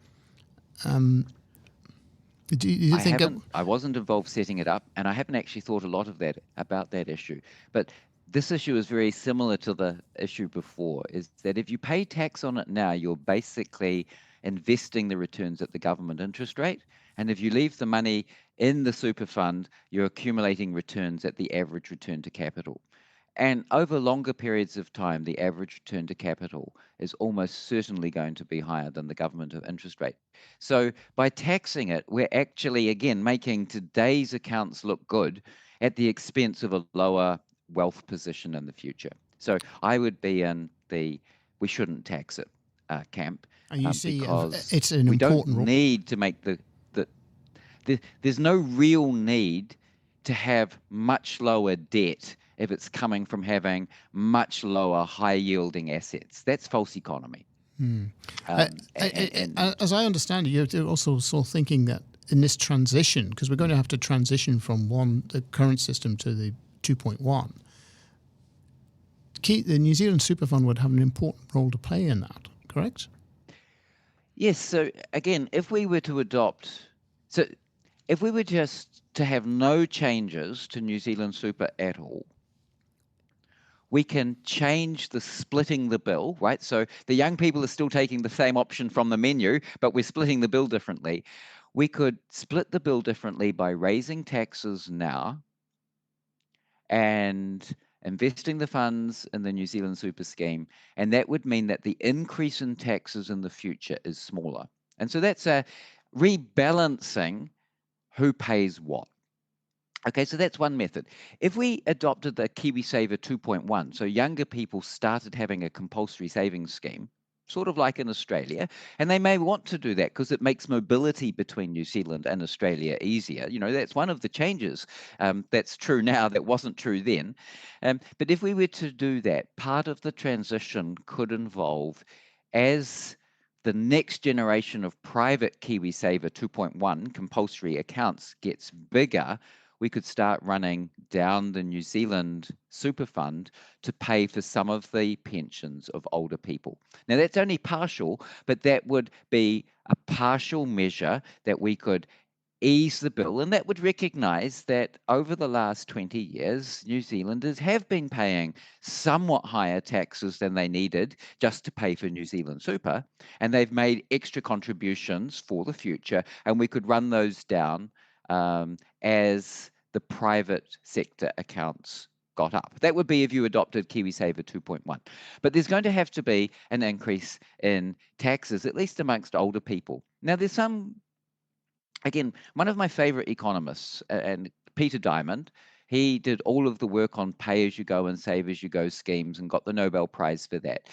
Speaker 2: Do you think
Speaker 3: I wasn't involved setting it up, and I haven't actually thought a lot about that issue. But this issue is very similar to the issue before, is that if you pay tax on it now, you're basically investing the returns at the government interest rate. And if you leave the money in the super fund, you're accumulating returns at the average return to capital. And over longer periods of time, the average return to capital is almost certainly going to be higher than the government interest rate. So by taxing it, we're actually, again, making today's accounts look good at the expense of a lower wealth position in the future. So I would be in the we shouldn't tax it camp,
Speaker 2: and you see
Speaker 3: because
Speaker 2: it's an
Speaker 3: we don't
Speaker 2: important role.
Speaker 3: need to make there's no real need to have much lower debt if it's coming from having much lower high-yielding assets. That's false economy.
Speaker 2: As I understand it, you're also still thinking that in this transition, because we're going to have to transition from the current system to the 2.1, the New Zealand Super Fund would have an important role to play in that, correct?
Speaker 3: Yes. So again, if we were just to have no changes to New Zealand Super at all, we can change the splitting the bill, right? So the young people are still taking the same option from the menu, but we're splitting the bill differently. We could split the bill differently by raising taxes now and investing the funds in the New Zealand Super Scheme. And that would mean that the increase in taxes in the future is smaller. And so that's a rebalancing who pays what. Okay, so that's one method. If we adopted the KiwiSaver 2.1, so younger people started having a compulsory savings scheme, sort of like in Australia, and they may want to do that because it makes mobility between New Zealand and Australia easier. That's one of the changes that's true now that wasn't true then. But if we were to do that, part of the transition could involve, as the next generation of private KiwiSaver 2.1 compulsory accounts gets bigger, we could start running down the New Zealand Super Fund to pay for some of the pensions of older people. Now, that's only partial, but that would be a partial measure that we could ease the bill, and that would recognise that over the last 20 years, New Zealanders have been paying somewhat higher taxes than they needed just to pay for New Zealand Super, and they've made extra contributions for the future, and we could run those down as the private sector accounts got up. That would be if you adopted KiwiSaver 2.1. But there's going to have to be an increase in taxes, at least amongst older people. Now, there's again, one of my favorite economists, and Peter Diamond, he did all of the work on pay-as-you-go and save-as-you-go schemes and got the Nobel Prize for that.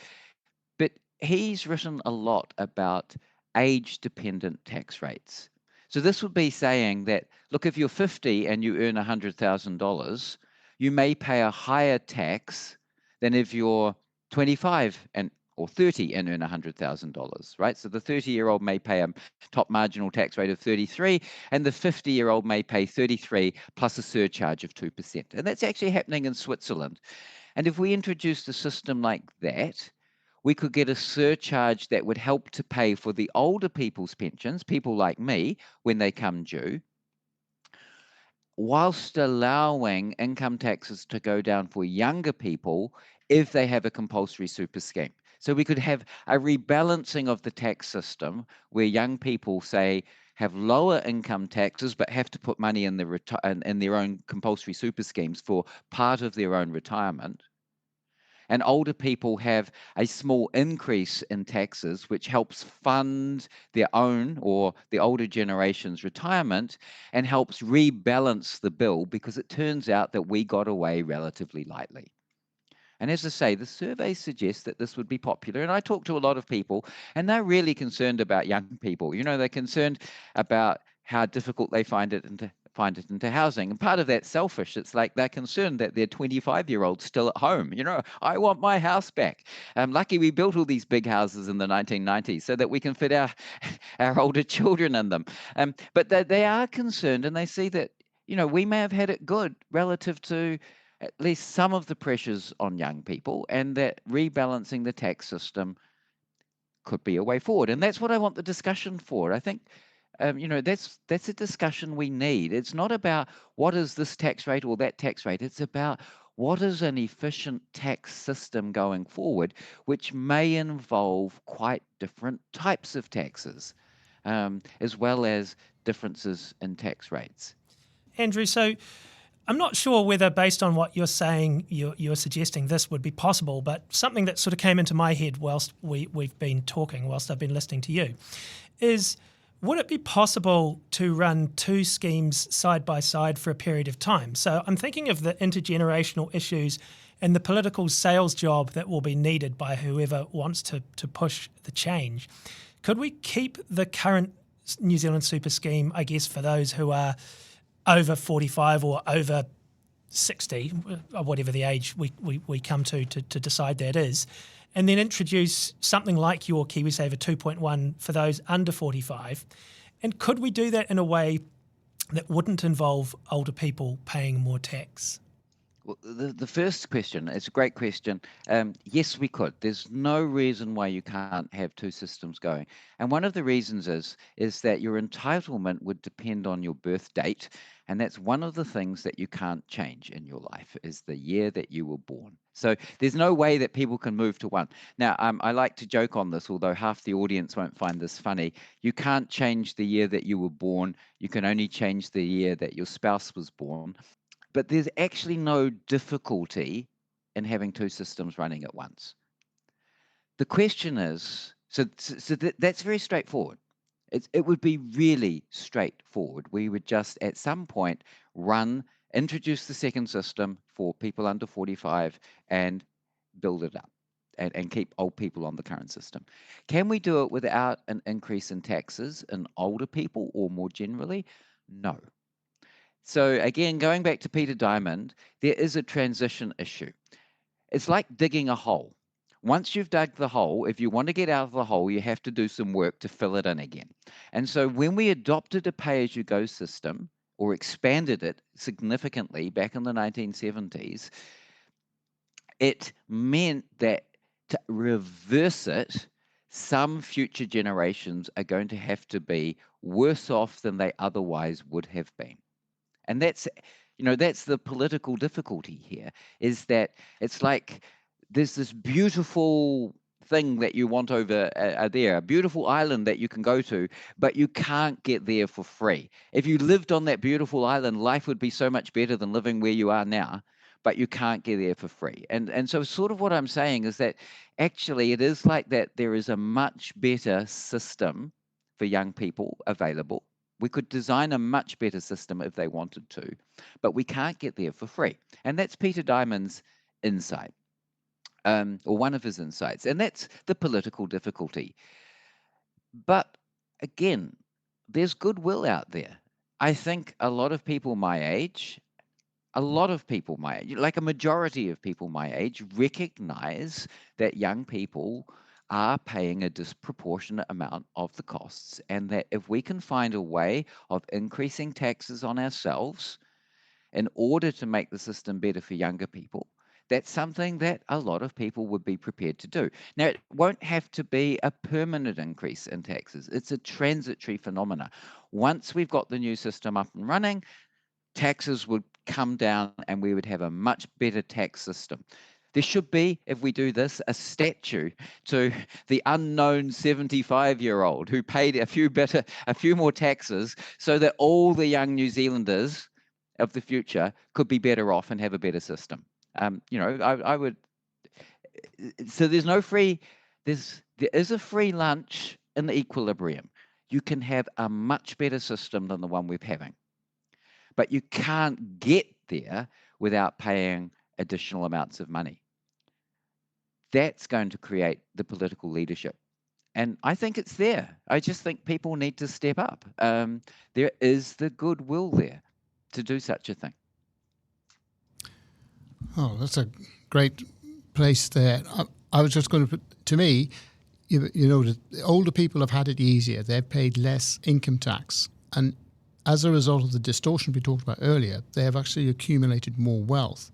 Speaker 3: But he's written a lot about age-dependent tax rates. So this would be saying that, look, if you're 50 and you earn $100,000, you may pay a higher tax than if you're 25 or 30 and earn $100,000, right? So the 30-year-old may pay a top marginal tax rate of 33, and the 50-year-old may pay 33 plus a surcharge of 2%. And that's actually happening in Switzerland. And if we introduced a system like that, we could get a surcharge that would help to pay for the older people's pensions, people like me, when they come due, whilst allowing income taxes to go down for younger people if they have a compulsory super scheme. So we could have a rebalancing of the tax system where young people, say, have lower income taxes but have to put money in their own compulsory super schemes for part of their own retirement. And older people have a small increase in taxes, which helps fund their own or the older generation's retirement and helps rebalance the bill, because it turns out that we got away relatively lightly. And as I say, the surveys suggest that this would be popular. And I talk to a lot of people, and they're really concerned about young people. They're concerned about how difficult they find it into housing. And part of that's selfish. It's like they're concerned that their 25-year-old's still at home. I want my house back. Lucky we built all these big houses in the 1990s so that we can fit our older children in them. But they are concerned, and they see that, we may have had it good relative to at least some of the pressures on young people, and that rebalancing the tax system could be a way forward. And that's what I want the discussion for. I think That's a discussion we need. It's not about what is this tax rate or that tax rate. It's about what is an efficient tax system going forward, which may involve quite different types of taxes, as well as differences in tax rates.
Speaker 1: Andrew, so I'm not sure whether, based on what you're saying, you're suggesting this would be possible, but something that sort of came into my head whilst we've been talking, whilst I've been listening to you, is would it be possible to run two schemes side by side for a period of time? So I'm thinking of the intergenerational issues and the political sales job that will be needed by whoever wants to push the change. Could we keep the current New Zealand super scheme, I guess, for those who are over 45 or over 60, or whatever the age we come to decide that is, and then introduce something like your KiwiSaver 2.1 for those under 45? And could we do that in a way that wouldn't involve older people paying more tax?
Speaker 3: Well, the first question, it's a great question. Yes, we could. There's no reason why you can't have two systems going. And one of the reasons is that your entitlement would depend on your birth date. And that's one of the things that you can't change in your life, is the year that you were born. So there's no way that people can move to one. Now, I like to joke on this, although half the audience won't find this funny. You can't change the year that you were born. You can only change the year that your spouse was born. But there's actually no difficulty in having two systems running at once. The question is, that's very straightforward. It would be really straightforward. We would just at some point introduce the second system for people under 45 and build it up and keep old people on the current system. Can we do it without an increase in taxes in older people or more generally? No. So again, going back to Peter Diamond, there is a transition issue. It's like digging a hole. Once you've dug the hole, if you want to get out of the hole, you have to do some work to fill it in again. And so when we adopted a pay-as-you-go system or expanded it significantly back in the 1970s, it meant that to reverse it, some future generations are going to have to be worse off than they otherwise would have been. And that's the political difficulty here, is that it's like there's this beautiful thing that you want over there, a beautiful island that you can go to, but you can't get there for free. If you lived on that beautiful island, life would be so much better than living where you are now, but you can't get there for free. And so sort of what I'm saying is that actually it is like that there is a much better system for young people available. We could design a much better system if they wanted to, but we can't get there for free. And that's Peter Diamond's insight, or one of his insights. And that's the political difficulty. But again, there's goodwill out there. I think a lot of people my age, like a majority of people my age, recognize that young people are paying a disproportionate amount of the costs, and that if we can find a way of increasing taxes on ourselves in order to make the system better for younger people, that's something that a lot of people would be prepared to do. Now, it won't have to be a permanent increase in taxes. It's a transitory phenomena. Once we've got the new system up and running, taxes would come down and we would have a much better tax system. There should be, if we do this, a statue to the unknown 75-year-old who paid a few more taxes, so that all the young New Zealanders of the future could be better off and have a better system. I would. So there is a free lunch in the equilibrium. You can have a much better system than the one we're having, but you can't get there without paying additional amounts of money. That's going to create the political leadership. And I think it's there. I just think people need to step up. There is the goodwill there to do such a thing.
Speaker 2: Oh, that's a great place there. I was just going to put, to me, the older people have had it easier. They've paid less income tax. And as a result of the distortion we talked about earlier, they have actually accumulated more wealth.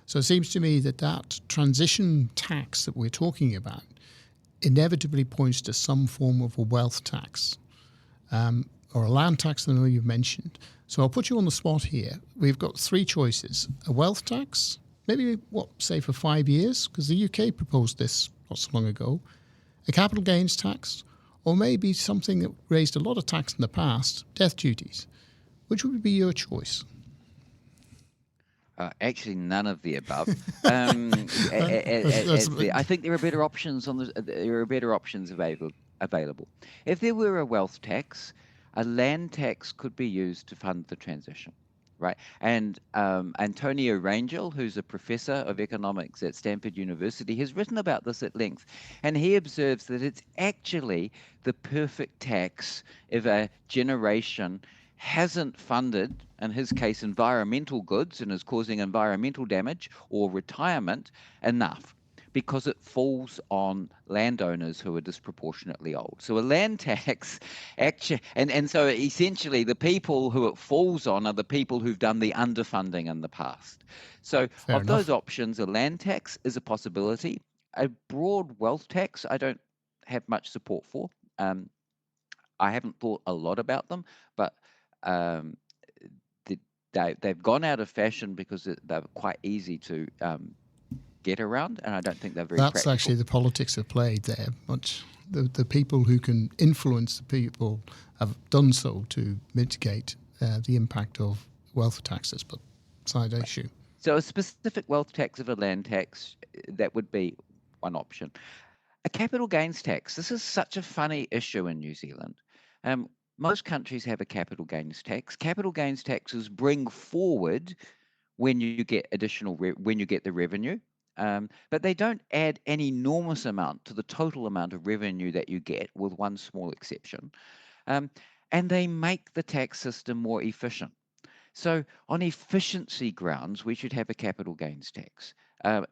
Speaker 2: So it seems to me that transition tax that we're talking about inevitably points to some form of a wealth tax. or a land tax that I know you've mentioned. So I'll put you on the spot here. We've got three choices. A wealth tax, maybe, say for 5 years, because the UK proposed this not so long ago. A capital gains tax, or maybe something that raised a lot of tax in the past, death duties. Which would be your choice?
Speaker 3: Actually, none of the above. I think there are better options available. If there were a wealth tax, a land tax could be used to fund the transition, right? And Antonio Rangel, who's a professor of economics at Stanford University, has written about this at length, and he observes that it's actually the perfect tax if a generation hasn't funded, in his case, environmental goods and is causing environmental damage or retirement enough, because it falls on landowners who are disproportionately old. So a land tax actually, and so essentially the people who it falls on are the people who've done the underfunding in the past. So
Speaker 2: Fair
Speaker 3: of
Speaker 2: enough.
Speaker 3: those options, a land tax is a possibility. A broad wealth tax, I don't have much support for. I haven't thought a lot about them, but they've gone out of fashion because they're quite easy to get around, and I don't think they're very
Speaker 2: That's
Speaker 3: practical.
Speaker 2: actually the politics have played there. But the people who can influence the people have done so to mitigate the impact of wealth taxes, but side issue.
Speaker 3: So a specific wealth tax of a land tax, that would be one option. A capital gains tax. This is such a funny issue in New Zealand. Most countries have a capital gains tax. Capital gains taxes bring forward when you get when you get the revenue, but they don't add an enormous amount to the total amount of revenue that you get, with one small exception. And they make the tax system more efficient. So on efficiency grounds, we should have a capital gains tax.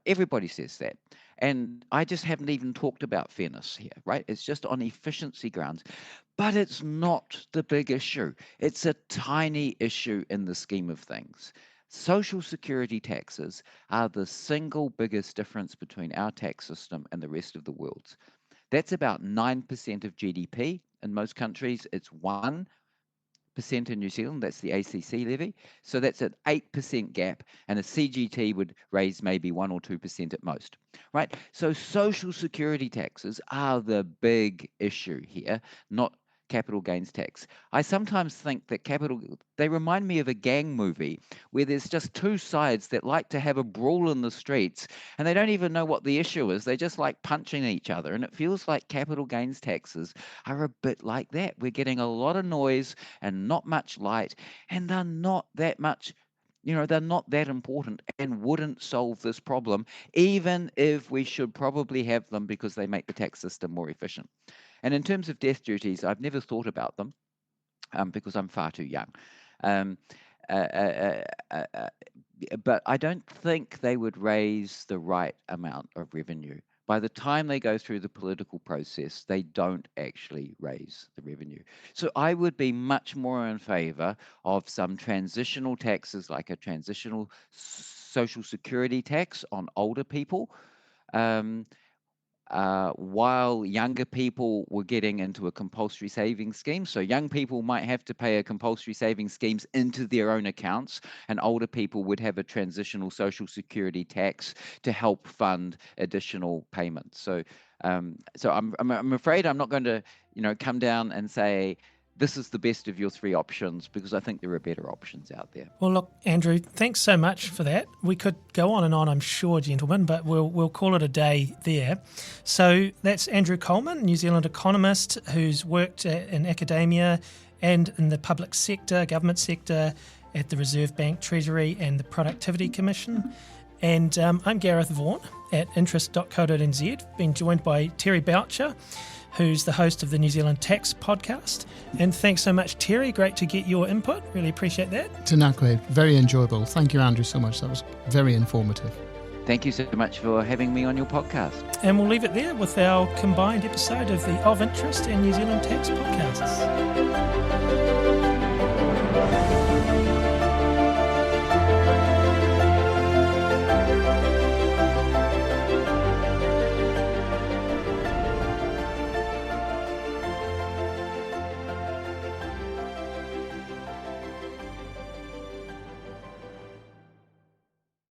Speaker 3: Everybody says that. And I just haven't even talked about fairness here, right? It's just on efficiency grounds. But it's not the big issue. It's a tiny issue in the scheme of things. Social security taxes are the single biggest difference between our tax system and the rest of the world's. That's about 9% of GDP. In most countries, it's 1% in New Zealand. That's the ACC levy. So that's an 8% gap, and a CGT would raise maybe 1 or 2% at most, right? So social security taxes are the big issue here, not capital gains tax. I sometimes think that they remind me of a gang movie where there's just two sides that like to have a brawl in the streets, and they don't even know what the issue is. They just like punching each other. And it feels like capital gains taxes are a bit like that. We're getting a lot of noise and not much light, and they're not that much, they're not that important and wouldn't solve this problem, even if we should probably have them because they make the tax system more efficient. And in terms of death duties, I've never thought about them because I'm far too young. But I don't think they would raise the right amount of revenue. By the time they go through the political process, they don't actually raise the revenue. So I would be much more in favour of some transitional taxes, like a transitional social security tax on older people, while younger people were getting into a compulsory savings scheme. So young people might have to pay a compulsory savings schemes into their own accounts, and older people would have a transitional social security tax to help fund additional payments. So I'm afraid I'm not going to come down and say this is the best of your three options, because I think there are better options out there.
Speaker 1: Well, look, Andrew, thanks so much for that. We could go on and on, I'm sure, gentlemen, but we'll call it a day there. So that's Andrew Coleman, New Zealand economist who's worked in academia and in the public sector, government sector, at the Reserve Bank, Treasury and the Productivity Commission. And I'm Gareth Vaughan at interest.co.nz, being joined by Terry Boucher, who's the host of the New Zealand Tax Podcast. And thanks so much, Terry. Great to get your input. Really appreciate that.
Speaker 2: Tanakwe, very enjoyable. Thank you, Andrew, so much. That was very informative.
Speaker 3: Thank you so much for having me on your podcast.
Speaker 1: And we'll leave it there with our combined episode of the Of Interest and New Zealand Tax Podcasts.